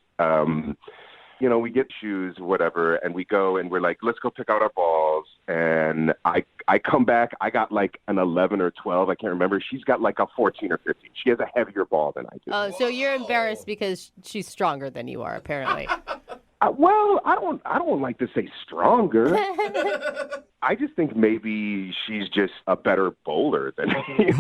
We get shoes, whatever, and we go and we're like, let's go pick out our balls. And I come back. I got like an 11 or 12. I can't remember. She's got like a 14 or 15. She has a heavier ball than I do. Oh, so you're embarrassed because she's stronger than you are, apparently. Well, I don't like to say stronger. I just think maybe she's just a better bowler than me.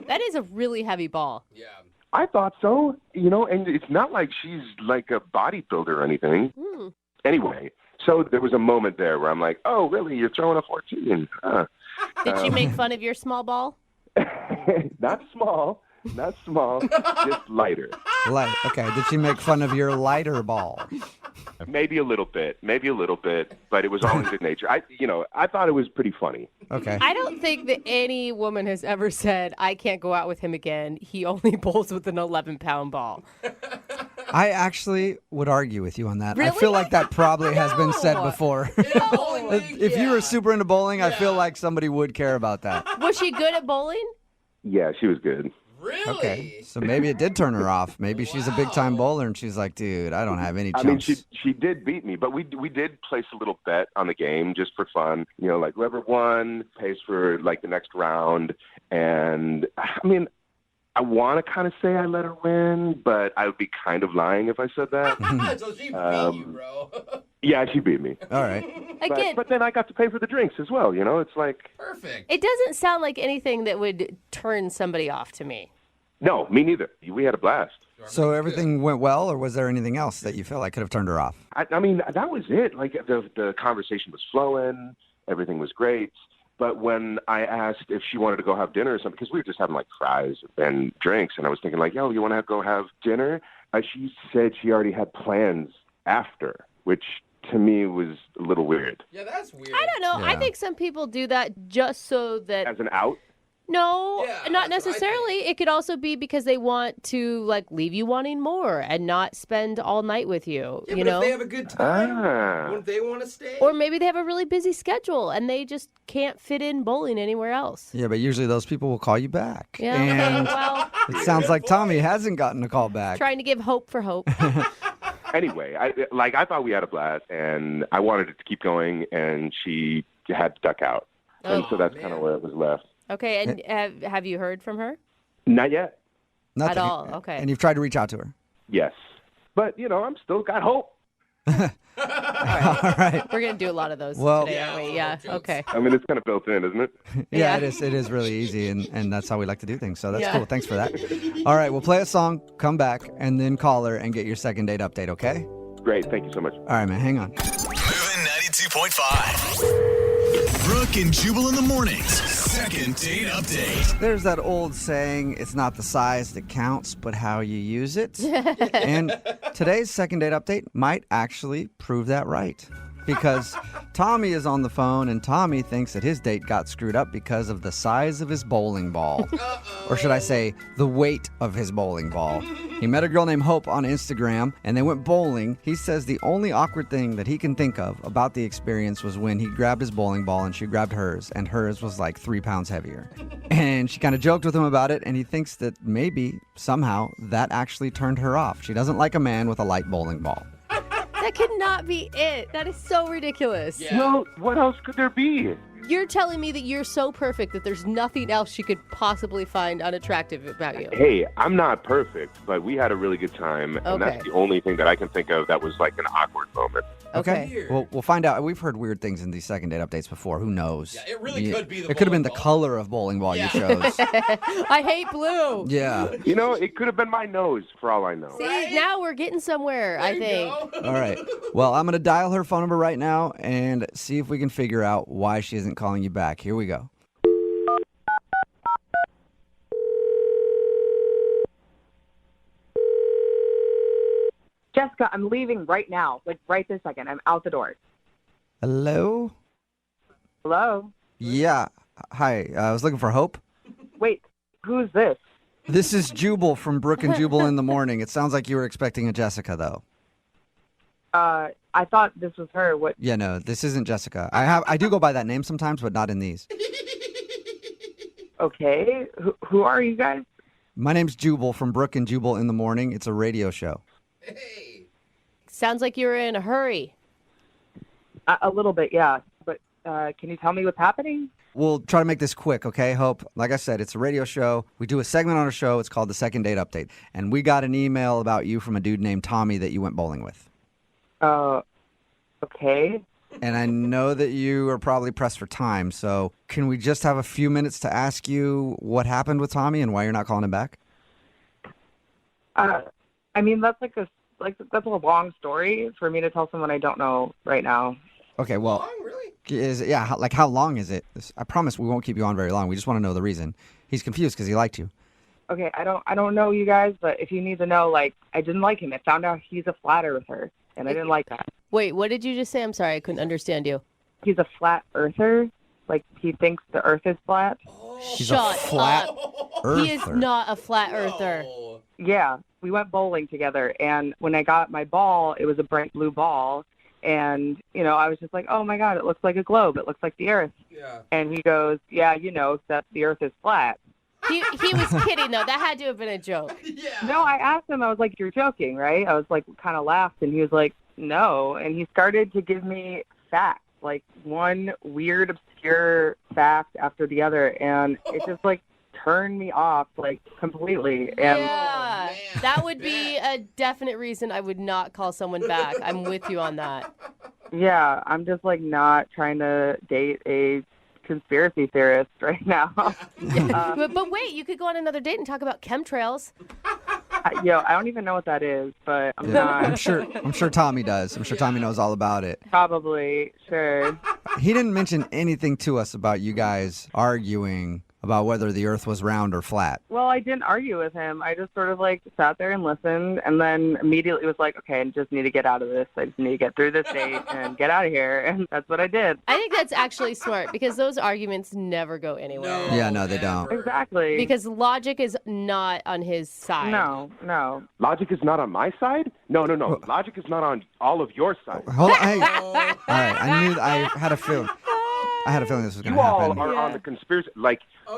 That is a really heavy ball. Yeah. I thought so, and it's not like she's like a bodybuilder or anything. Mm. Anyway, so there was a moment there where I'm like, oh, really? You're throwing a 14? Did she make fun of your small ball? Not small, just lighter. Light. Okay. Did she make fun of your lighter ball? Maybe a little bit, but it was all in good nature. I thought it was pretty funny. Okay. I don't think that any woman has ever said, I can't go out with him again. He only bowls with an 11-pound ball. I actually would argue with you on that. Really? I feel like that probably has been said before. If you were super into bowling, I feel like somebody would care about that. Was she good at bowling? Yeah, she was good. Really? Okay. So maybe it did turn her off. Maybe she's a big-time bowler, and she's like, dude, I don't have any chance. I mean, she did beat me, but we did place a little bet on the game just for fun. Like whoever won pays for like the next round. And I mean, I want to kind of say I let her win, but I would be kind of lying if I said that. So she beat you, bro. Yeah, she beat me. All right. Again, but then I got to pay for the drinks as well. It's like Perfect. it doesn't sound like anything that would turn somebody off to me. No, me neither. We had a blast. So everything went well, or was there anything else that you felt like could have turned her off? I mean, that was it. Like the conversation was flowing, everything was great. But when I asked if she wanted to go have dinner or something, because we were just having like fries and drinks, and I was thinking like, yo, you want to go have dinner? She said she already had plans after, which to me was a little weird. Yeah, that's weird. I don't know. Yeah. I think some people do that just so that... As an out? No, Yeah, not that's what I necessarily. It could also be because they want to like leave you wanting more and not spend all night with you. Yeah, you but know, if they have a good time, wouldn't they want to stay? or maybe they have a really busy schedule and they just can't fit in bowling anywhere else. Yeah, but usually those people will call you back. Yeah. And Well, it sounds like Tommy hasn't gotten a call back. trying to give hope for hope. Anyway, I thought we had a blast, and I wanted it to keep going, and she had to duck out. And so that's kind of where it was left. Okay, and have you heard from her? Not yet. Nothing. At all, okay. And you've tried to reach out to her. Yes. But, I'm still got hope. All right. We're going to do a lot of those Well- today, aren't we? Yeah, okay. I mean, it's kind of built in, isn't it? Yeah, it is. It is really easy, and that's how we like to do things. So that's Yeah. cool. Thanks for that. All right, we'll play a song, come back, and then call her and get your second date update, okay? Great. Thank you so much. All right, man. Hang on. Moving 92.5. Brooke and Jubal in the mornings. Second date update. There's that old saying, it's not the size that counts, but how you use it. And today's second date update might actually prove that right. Because Tommy is on the phone, and Tommy thinks that his date got screwed up because of the size of his bowling ball. Or should I say, the weight of his bowling ball. He met a girl named Hope on Instagram, and they went bowling. He says the only awkward thing that he can think of about the experience was when he grabbed his bowling ball and she grabbed hers, and hers was like 3 pounds heavier. And she kind of joked with him about it, and he thinks that maybe, somehow, that actually turned her off. She doesn't like a man with a light bowling ball. That could not be it. That is so ridiculous. Yeah. Well, what else could there be? You're telling me that you're so perfect that there's nothing else she could possibly find unattractive about you. Hey, I'm not perfect, but we had a really good time, and Okay. that's the only thing that I can think of that was like an awkward moment. Okay. Weird. Well, we'll find out. We've heard weird things in these second date updates before. Who knows? Yeah, it really could be the It could have been bowling the ball. color of bowling ball Yeah. you chose. I hate blue. Yeah. It could have been my nose, for all I know. See, now we're getting somewhere, There I you think. go. All right. Well, I'm going to dial her phone number right now and see if we can figure out why she isn't calling you back. Here we go. Jessica, I'm leaving right now. Like, right this second. I'm out the door. Hello? Hello? Yeah. Hi. I was looking for Hope. Wait, who's this? This is Jubal from Brooke and Jubal in the morning. It sounds like you were expecting a Jessica, though. I thought this was her. What? Yeah, no, this isn't Jessica. I do go by that name sometimes, but not in these. Okay. Who are you guys? My name's Jubal from Brooke and Jubal in the morning. It's a radio show. Sounds like you're in a hurry. A little bit, yeah. But can you tell me what's happening? We'll try to make this quick, okay, Hope? Like I said, it's a radio show. We do a segment on our show. It's called the Second Date Update. And we got an email about you from a dude named Tommy that you went bowling with. Okay. And I know that you are probably pressed for time, so can we just have a few minutes to ask you what happened with Tommy and why you're not calling him back? I mean, that's that's a long story for me to tell someone I don't know right now. Okay, well, how long is it? I promise we won't keep you on very long. We just want to know the reason. He's confused because he liked you. Okay, I don't know you guys, but if you need to know, I didn't like him. I found out he's a flat earther, and I didn't like that. Wait, what did you just say? I'm sorry, I couldn't understand you. He's a flat earther. He thinks the earth is flat. Shut up. He is not a flat earther. Yeah, we went bowling together, and when I got my ball, it was a bright blue ball, and, I was just like, oh, my God, it looks like a globe. It looks like the earth. Yeah. And he goes, yeah, except the earth is flat. He was kidding, though. That had to have been a joke. Yeah. No, I asked him, I was like, you're joking, right? I was kind of laughed, and he was like, no. And he started to give me facts, one weird, obscure fact after the other, and it just, turned me off, completely. And yeah, that would be a definite reason I would not call someone back. I'm with you on that. Yeah, I'm just, not trying to date a conspiracy theorist right now. But wait, you could go on another date and talk about chemtrails. I don't even know what that is, but I'm not. I'm sure Tommy does. I'm sure Tommy knows all about it. Probably, sure. He didn't mention anything to us about you guys arguing about whether the earth was round or flat. Well, I didn't argue with him. I just sort of sat there and listened, and then immediately was like, okay, I just need to get out of this. I just need to get through this date and get out of here. And that's what I did. I think that's actually smart because those arguments never go anywhere. No, they don't. Exactly. Because logic is not on his side. No. Logic is not on my side? No. Logic is not on all of your sides. Hold on. Hey. All right. I had a feeling. This was going to happen. You all are on the conspiracy.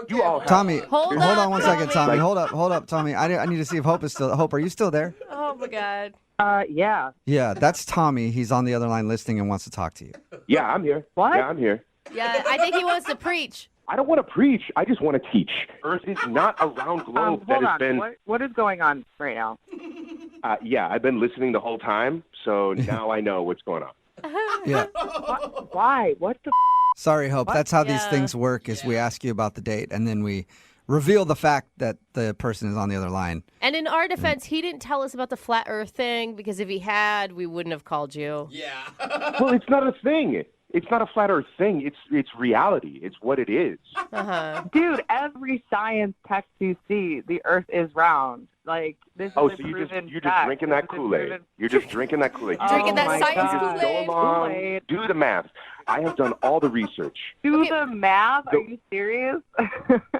You all have... Tommy, hold on one second, Tommy. Hold up, Tommy. I need to see if Hope is still... Hope, are you still there? Oh, my God. Yeah. Yeah, that's Tommy. He's on the other line listening and wants to talk to you. Yeah, I'm here. What? Yeah, I'm here. Yeah, I think he wants to preach. I don't want to preach. I just want to teach. Earth is not a round globe that has been... What is going on right now? Yeah, I've been listening the whole time, so now I know what's going on. Yeah. Why? What the... Sorry, Hope. That's how these things work is we ask you about the date, and then we reveal the fact that the person is on the other line. And in our defense, he didn't tell us about the flat earth thing, because if he had, we wouldn't have called you. Yeah. Well, it's not a thing. It's not a flat earth thing. It's reality. It's what it is. Uh-huh. Dude, every science text you see, the earth is round. This so is you're just drinking that Kool-Aid. You're just drinking that Kool-Aid. Drinking that science Kool-Aid. Go along, do the math. I have done all the research. Do the math? Are you serious?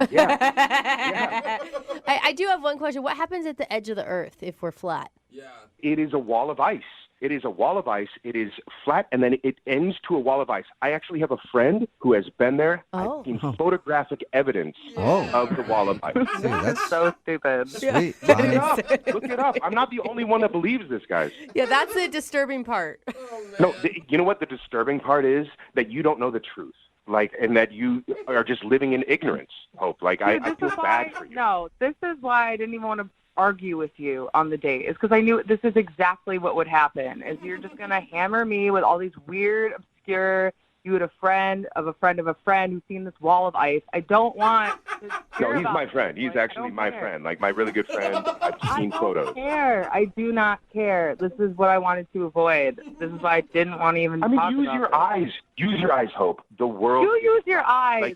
Yeah. I do have one question. What happens at the edge of the earth if we're flat? Yeah. It is a wall of ice. It is a wall of ice. It is flat, and then it ends to a wall of ice. I actually have a friend who has been there. I've seen photographic evidence of the wall of ice. Dude, that's so stupid. Sweet. Look it up. I'm not the only one that believes this, guys. Yeah, that's the disturbing part. No, you know what the disturbing part is? That you don't know the truth. And that you are just living in ignorance, Hope. I feel bad for you. No, this is why I didn't even want to argue with you on the date. Is because I knew this is exactly what would happen. Is you're just going to hammer me with all these weird, obscure... You had a friend of a friend of a friend who's seen this wall of ice. I don't want to No, he's my friend. He's actually my friend. My really good friend. I've seen photos. I don't care. I do not care. This is what I wanted to avoid. This is why I didn't want to even talk about use your eyes. Use your eyes, Hope. The world... You use your eyes.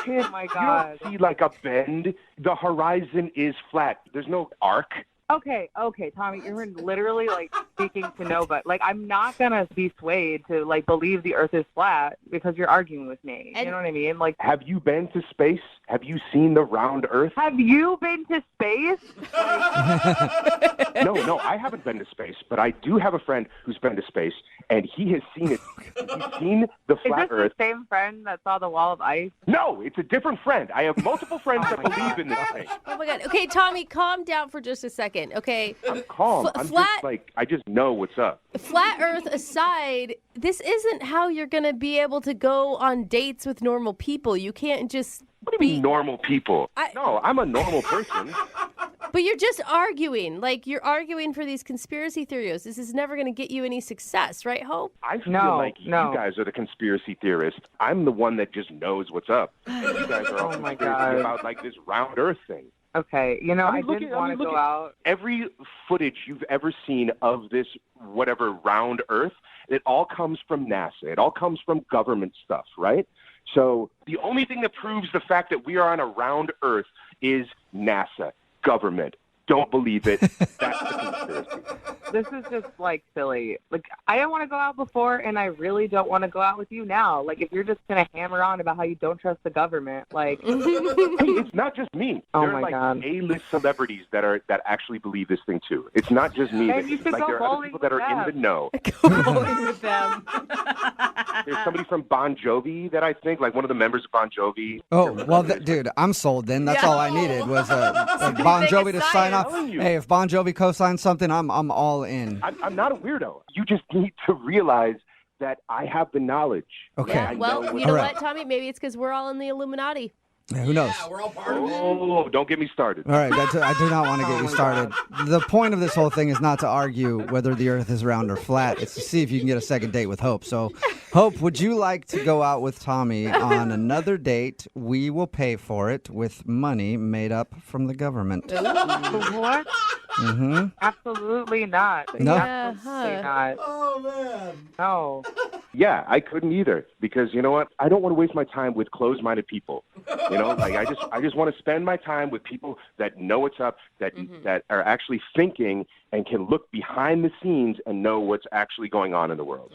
Oh, my God. You don't see a bend. The horizon is flat. There's no arc. Okay, Tommy, you're literally like speaking to nobody. Like, I'm not gonna be swayed to like believe the Earth is flat because you're arguing with me. You know what I mean? Like, Have you been to space? Have you seen the round Earth? have you been to space? No, I haven't been to space, but I do have a friend who's been to space, and he has seen it. He's seen the Is flat this Earth. the same friend that saw the wall of ice? No, it's a different friend. I have multiple friends that believe in this thing. Oh my God. Okay, Tommy, calm down for just a second. Okay. I'm calm. I'm flat, just like, I just know what's up. flat Earth aside, this isn't how you're going to be able to go on dates with normal people. You can't just. What do you mean normal people? No, I'm a normal person. But you're just arguing. Like, you're arguing for these conspiracy theories. This is never going to get you any success, right, Hope? I feel like you guys are the conspiracy theorists. I'm the one that just knows what's up. You guys are all conspiracy about like this round Earth thing. Okay, I didn't want to go out. Every footage you've ever seen of this whatever round Earth, it all comes from NASA. It all comes from government stuff, right? So the only thing that proves the fact that we are on a round Earth is NASA, government. Don't believe it. That's the conspiracy. This is just like silly. Like, I didn't want to go out before, and I really don't want to go out with you now. Like, if you're just gonna hammer on about how you don't trust the government, like, hey, it's not just me. Oh there are my like God. A-list celebrities that actually believe this thing too. It's not just me. And you should like go there are other bowling people that with are in them. the know. Bowling with them. There's somebody from Bon Jovi that I think, like one of the members of Bon Jovi. Oh, well, dude, I'm sold then. That's all I needed was Bon Jovi to sign off. Hey, if Bon Jovi co-signs something, I'm all in. I'm not a weirdo. You just need to realize that I have the knowledge. Okay. Yeah, well, you know All right. what, Tommy? Maybe it's because we're all in the Illuminati. Yeah, who knows? Yeah, we're all part of it. Oh, don't get me started. All right, I do not want to get you started. The point of this whole thing is not to argue whether the Earth is round or flat. It's to see if you can get a second date with Hope. So, Hope, would you like to go out with Tommy on another date? We will pay for it with money made up from the government. What? Mm-hmm. Absolutely not. No? Absolutely not. Oh, man. No. Yeah, I couldn't either because you know what? I don't want to waste my time with closed-minded people. You know, like I just want to spend my time with people that know what's up, that are actually thinking and can look behind the scenes and know what's actually going on in the world.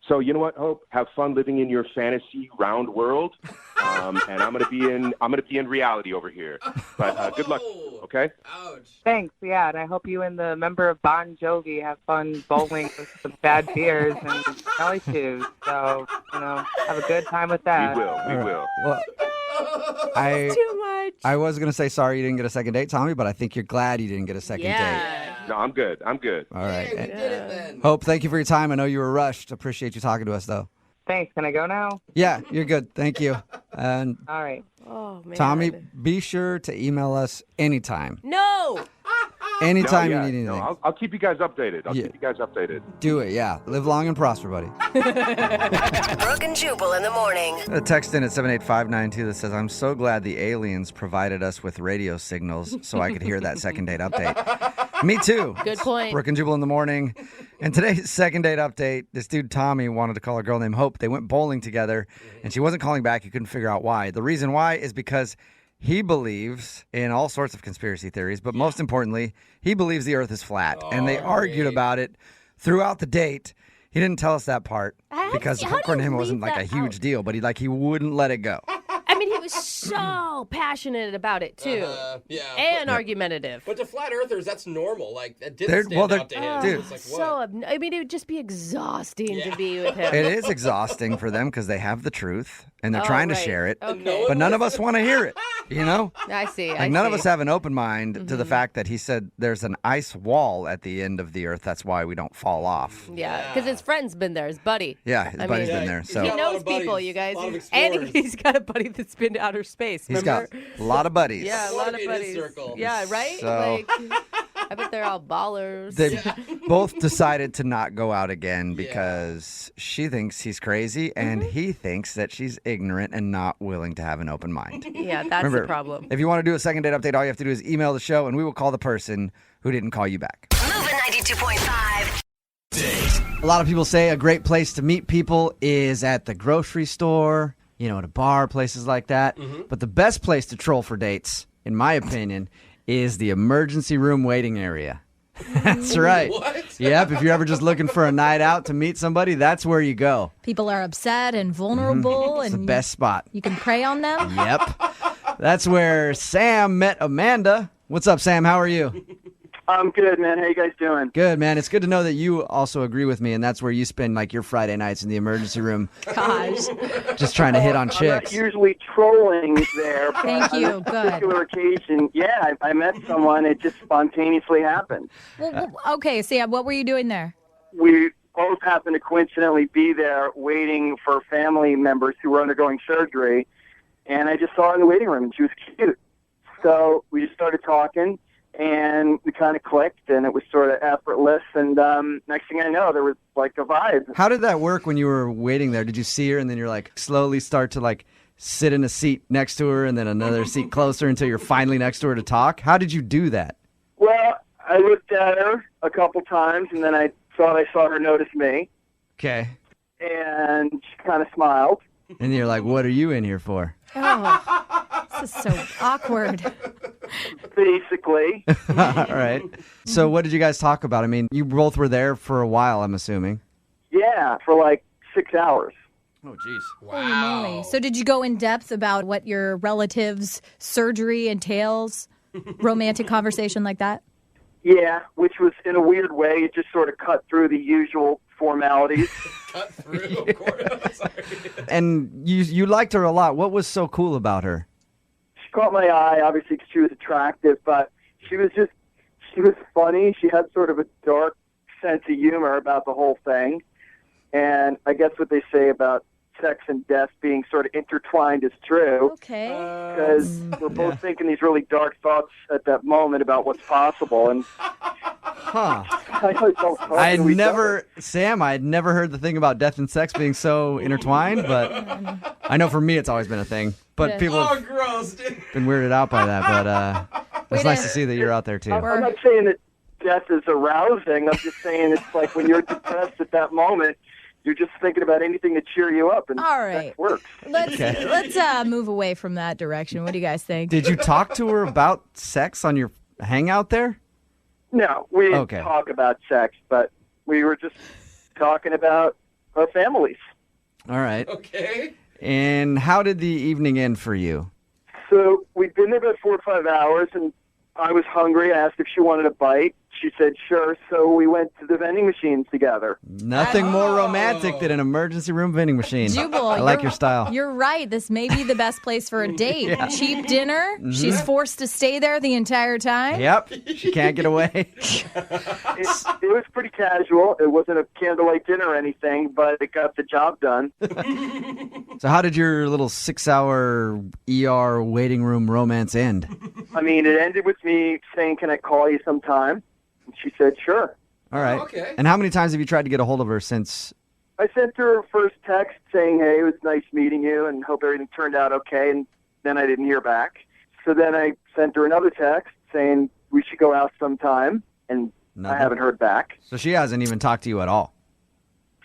So you know what, Hope? Have fun living in your fantasy round world, and I'm gonna be in reality over here. But good luck. Okay. Ouch. Thanks, yeah, and I hope you and the member of Bon Jovi have fun bowling with some bad beers and jelly shoes. So, have a good time with that. We will. Well, Too much. I was going to say sorry you didn't get a second date, Tommy, but I think you're glad you didn't get a second date. No, I'm good. All right. Hey, we did it then. Hope, thank you for your time. I know you were rushed. Appreciate you talking to us, though. Thanks. Can I go now? Yeah, you're good. Thank you. And All right. Oh, man. Tommy, be sure to email us anytime. No. Anytime No, you need anything. No, I'll keep you guys updated. Keep you guys updated. Do it, yeah. Live long and prosper, buddy. Brooke and Jubal in the morning. A text in at 78592 that says, I'm so glad the aliens provided us with radio signals so I could hear that second date update. Me too. Good point. Brooke and Jubal in the morning. And today's second date update, this dude Tommy wanted to call a girl named Hope. They went bowling together, and she wasn't calling back. He couldn't figure out why. The reason why is because he believes in all sorts of conspiracy theories, but most importantly, he believes the Earth is flat. And they argued about it throughout the date. He didn't tell us that part because according to him, it wasn't like a huge deal, but he wouldn't let it go. I mean, he was so passionate about it, too. Yeah. And argumentative. But to flat earthers, that's normal. Like, that didn't stand out to him. dude. It's like, what? I mean, it would just be exhausting to be with him. It is exhausting for them because they have the truth and they're Oh, trying to right. share it, Okay. but none of us want to hear it, you know? I see. Like none of us have an open mind to the fact that he said there's an ice wall at the end of the Earth. That's why we don't fall off. Yeah, because his friend's been there, his buddy. Yeah, his buddy's been there. So he knows people, you guys. And he's got a buddy that's been to outer space. he's Remember? got a lot of buddies. Yeah, a lot of in his buddies. circle. Yeah, right? So- I bet they're all ballers. They both decided to not go out again because she thinks he's crazy and he thinks that she's ignorant and not willing to have an open mind. Yeah, that's Remember, the problem. If you want to do a second date update, all you have to do is email the show and we will call the person who didn't call you back. Moving 92.5. A lot of people say a great place to meet people is at the grocery store, at a bar, places like that. But the best place to troll for dates, in my opinion, is the emergency room waiting area. That's right. What? Yep, if you're ever just looking for a night out to meet somebody, that's where you go. People are upset and vulnerable, It's and the best spot. you can prey on them. Yep. That's where Sam met Amanda. What's up, Sam? How are you? I'm good, man. How you guys doing? Good, man. It's good to know that you also agree with me, and that's where you spend like your Friday nights in the emergency room. Gosh. Just trying to hit on I'm not chicks. usually trolling there. But Thank you. On this Good. particular occasion, yeah, I met someone. It just spontaneously happened. Well, okay, so yeah, what were you doing there? We both happened to coincidentally be there waiting for family members who were undergoing surgery, and I just saw her in the waiting room, and she was cute. So we just started talking, and we kind of clicked, and it was sort of effortless, and next thing I know, there was like a vibe. How did that work when you were waiting there? Did you see her and then you're like slowly start to like sit in a seat next to her and then another seat closer until you're finally next to her to talk? How did you do that? Well, I looked at her a couple times, and then I thought I saw her notice me, Okay. and she kind of smiled. And you're like, what are you in here for? Oh, this is so awkward. Basically. All right. So what did you guys talk about? I mean, you both were there for a while, I'm assuming. Yeah, for like 6 hours. Oh, geez. Holy moly. So did you go in depth about what your relative's surgery entails? Romantic conversation like that? Yeah, which was in a weird way. It just sort of cut through the usual formalities. Cut through, of course. Sorry. And you liked her a lot. What was so cool about her? She caught my eye, obviously, because she was attractive, but she was funny. She had sort of a dark sense of humor about the whole thing. And I guess what they say about sex and death being sort of intertwined is true. Okay. Because we're both thinking these really dark thoughts at that moment about what's possible. And Huh. I I had never heard the thing about death and sex being so intertwined, but I know for me it's always been a thing. But Yeah. people have gross, dude. been weirded out by that. But it's nice to see that you're out there too. I'm not saying that death is arousing. I'm just saying it's like when you're depressed at that moment, you're just thinking about anything to cheer you up, and All right. that works. Let's move away from that direction. What do you guys think? Did you talk to her about sex on your hangout there? No, we didn't Okay. talk about sex, but we were just talking about our families. All right. Okay. And how did the evening end for you? So we'd been there about 4 or 5 hours, and I was hungry. I asked if she wanted a bite. She said sure, so we went to the vending machines together. Nothing more romantic than an emergency room vending machine. Jubal, I like you're- your style. You're right. This may be the best place for a date. Yeah. Cheap dinner. She's forced to stay there the entire time. Yep. She can't get away. It was pretty casual. It wasn't a candlelight dinner or anything, but it got the job done. So how did your little 6-hour ER waiting room romance end? I mean, it ended with me saying, "Can I call you sometime?" And she said, "Sure." All right. Okay. And how many times have you tried to get a hold of her since? I sent her a first text saying, "Hey, it was nice meeting you, and hope everything turned out okay." And then I didn't hear back. So then I sent her another text saying we should go out sometime, and Nothing? I haven't heard back. So she hasn't even talked to you at all.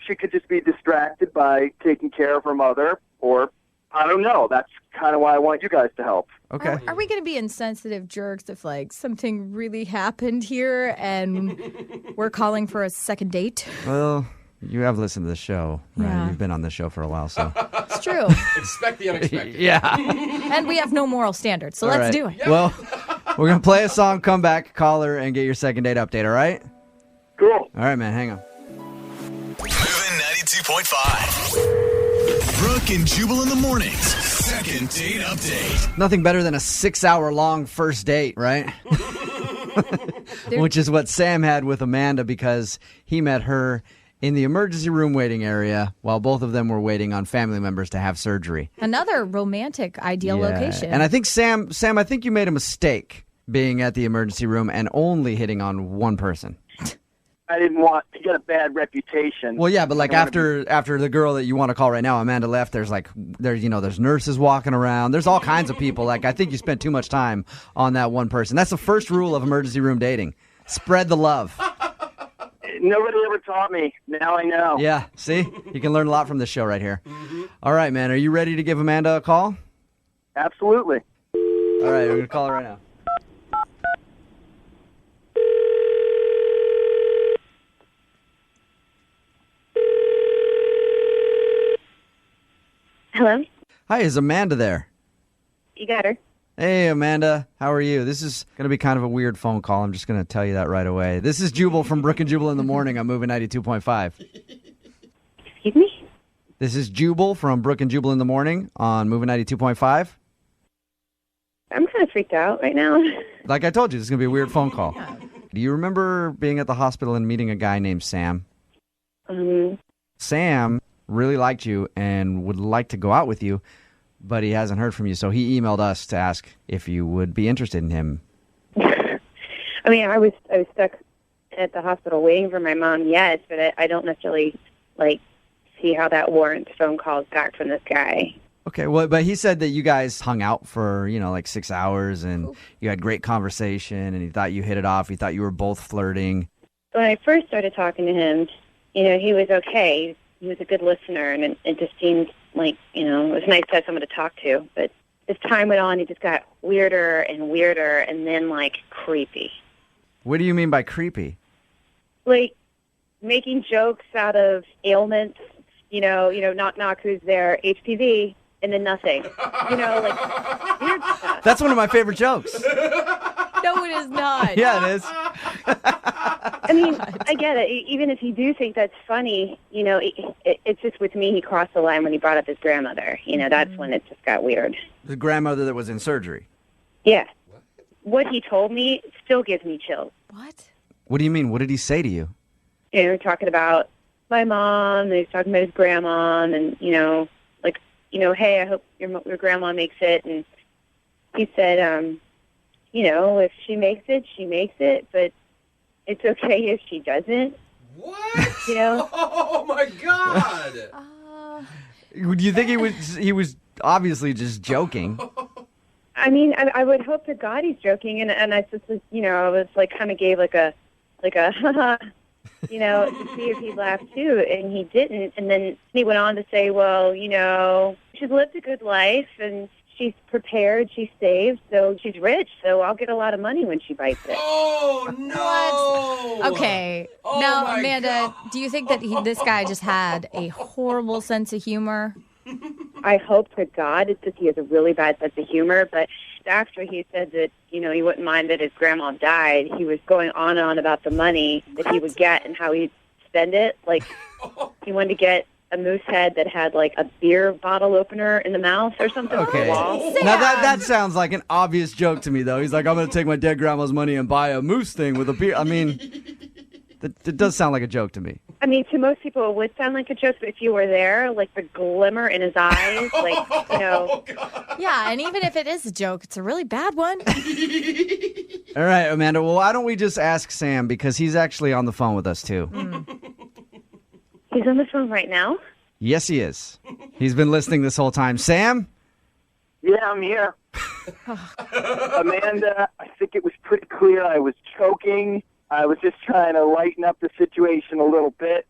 She could just be distracted by taking care of her mother, or I don't know. That's kind of why I want you guys to help. Okay. Are we going to be insensitive jerks if like something really happened here and we're calling for a second date? Well, you have listened to the show, right? Yeah. You've been on the show for a while, so. It's true. Expect the unexpected. Yeah. And we have no moral standards, so All let's right. do it. Well, we're going to play a song, come back, call her, and get your second date update, all right? Cool. All right, man, hang on. Moving 92.5. Brooke and Jubal in the mornings. Second date update. Nothing better than a 6-hour-long first date, right? Which is what Sam had with Amanda because he met her in the emergency room waiting area while both of them were waiting on family members to have surgery. Another romantic ideal Yeah. location. And I think, Sam, I think you made a mistake being at the emergency room and only hitting on one person. I didn't want to get a bad reputation. Well, yeah, but like I wanna after the girl that you want to call right now, Amanda left, there's nurses walking around. There's all kinds of people. Like, I think you spent too much time on that one person. That's the first rule of emergency room dating. Spread the love. Nobody ever taught me. Now I know. Yeah, see? You can learn a lot from this show right here. All right, man. Are you ready to give Amanda a call? Absolutely. All right, we're going to call her right now. Hello? Hi, is Amanda there? You got her. Hey, Amanda. How are you? This is going to be kind of a weird phone call. I'm just going to tell you that right away. This is Jubal from Brooke and Jubal in the morning. I'm moving 92.5. Excuse me? This is Jubal from Brooke and Jubal in the morning on moving 92.5. I'm kind of freaked out right now. Like I told you, this is going to be a weird phone call. Do you remember being at the hospital and meeting a guy named Sam? Sam really liked you and would like to go out with you, but he hasn't heard from you, so he emailed us to ask if you would be interested in him. I mean, I was stuck at the hospital waiting for my mom, yes, but I don't necessarily, see how that warrants phone calls back from this guy. Okay, well, but he said that you guys hung out for, 6 hours, and you had great conversation, and he thought you hit it off. He thought you were both flirting. When I first started talking to him, he was okay. He was a good listener, and it just seemed like, it was nice to have someone to talk to. But as time went on, he just got weirder and weirder, and then, creepy. What do you mean by creepy? Making jokes out of ailments, knock, knock, who's there, HPV, and then nothing. Weird stuff. That's one of my favorite jokes. No, it is not. Yeah, it is. I mean, I get it. Even if you do think that's funny, it's just with me, he crossed the line when he brought up his grandmother. That's when it just got weird. The grandmother that was in surgery. Yeah. What he told me still gives me chills. What? What do you mean? What did he say to you? We're talking about my mom, and he's talking about his grandma, and, hey, I hope your grandma makes it. And he said, if she makes it, she makes it, but it's okay if she doesn't. What? Oh, my God. Do you think he was obviously just joking? I mean, I would hope to God he's joking, and I just, I was kind of gave like a haha, to see if he'd laugh too, and he didn't. And then he went on to say, well, she's lived a good life, and she's prepared, she's saved, so she's rich, so I'll get a lot of money when she bites it. Oh, no! What? Okay. Oh, now, Amanda, do you think that this guy just had a horrible sense of humor? I hope to God it's just he has a really bad sense of humor, but after he said that, he wouldn't mind that his grandma died, he was going on and on about the money that he would get and how he'd spend it. He wanted to get a moose head that had a beer bottle opener in the mouth or something. Okay. Now that sounds like an obvious joke to me, though. He's like, I'm going to take my dead grandma's money and buy a moose thing with a beer. I mean, it does sound like a joke to me. I mean, to most people, it would sound like a joke, but if you were there, the glimmer in his eyes, Yeah, and even if it is a joke, it's a really bad one. All right, Amanda, well, why don't we just ask Sam, because he's actually on the phone with us, too. He's on the phone right now? Yes, he is. He's been listening this whole time. Sam? Yeah, I'm here. Amanda, I think it was pretty clear I was choking. I was just trying to lighten up the situation a little bit.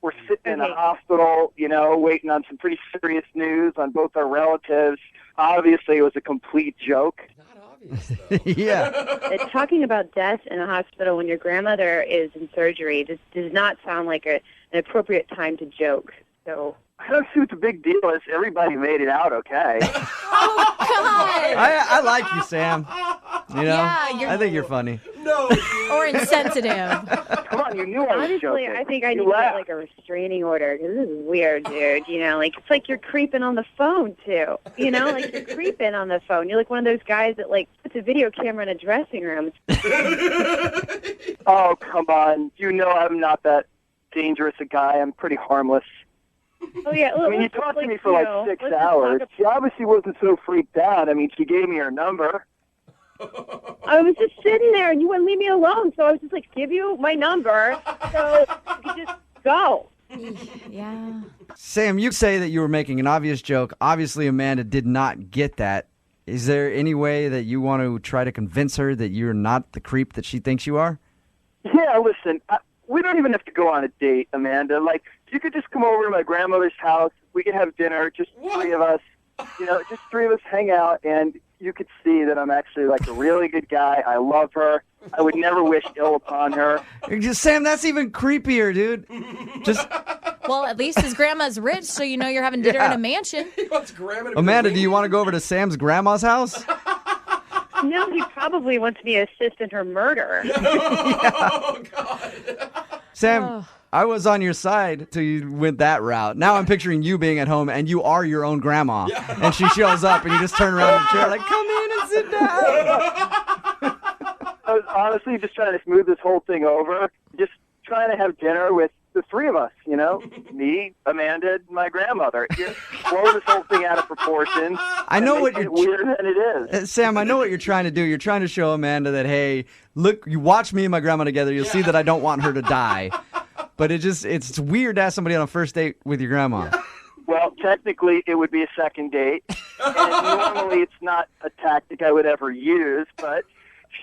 We're sitting in a hospital, waiting on some pretty serious news on both our relatives. Obviously, it was a complete joke. Yeah. Talking about death in a hospital when your grandmother is in surgery does not sound like an appropriate time to joke. So I don't see what the big deal is. Everybody made it out okay. Oh, God. I like you, Sam. Yeah, I think you're funny. No. Or insensitive. Come on, you knew I was honestly, joking. I think I need to get a restraining order because this is weird, dude. It's like you're creeping on the phone too. You're creeping on the phone. You're like one of those guys that puts a video camera in a dressing room. Oh, come on. You know I'm not that dangerous a guy. I'm pretty harmless. Oh yeah. I mean, you talked to me for 6 hours. She obviously wasn't so freaked out. I mean, she gave me her number. I was just sitting there, and you wouldn't leave me alone. So I was just give you my number, so you could just go. Yeah. Sam, you say that you were making an obvious joke. Obviously, Amanda did not get that. Is there any way that you want to try to convince her that you're not the creep that she thinks you are? Yeah, listen, we don't even have to go on a date, Amanda. You could just come over to my grandmother's house. We could have dinner, just three of us. just three of us hang out, and you could see that I'm actually like a really good guy. I love her. I would never wish ill upon her. Sam, that's even creepier, dude. Just Well, at least his grandma's rich, so you know you're having dinner in a mansion. Amanda, do you want to go over to Sam's grandma's house? No, he probably wants me to assist in her murder. Sam, I was on your side till you went that route. Now I'm picturing you being at home and you are your own grandma. And she shows up and you just turn around in the chair like, come in and sit down. I was honestly just trying to smooth this whole thing over. Just trying to have dinner with the three of us, me, Amanda, and my grandmother. Just blow this whole thing out of proportion. I know what you're weirder than it is. Sam, I know what you're trying to do. You're trying to show Amanda that, hey, look, you watch me and my grandma together, you'll see that I don't want her to die. But it's weird to ask somebody on a first date with your grandma. Well, technically, it would be a second date. And normally, it's not a tactic I would ever use, but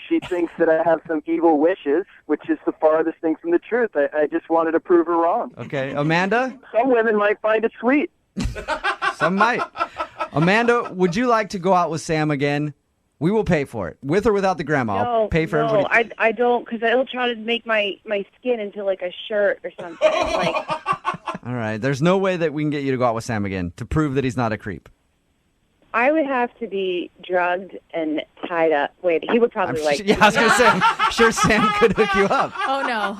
she thinks that I have some evil wishes, which is the farthest thing from the truth. I just wanted to prove her wrong. Okay, Amanda? Some women might find it sweet. Some might. Amanda, would you like to go out with Sam again? We will pay for it, with or without the grandma. I'll pay for everybody. I don't, because it'll try to make my skin into like a shirt or something. All right, there's no way that we can get you to go out with Sam again to prove that he's not a creep. I would have to be drugged and tied up. Wait, he would probably I was going to say, I'm sure Sam could hook you up. Oh, no.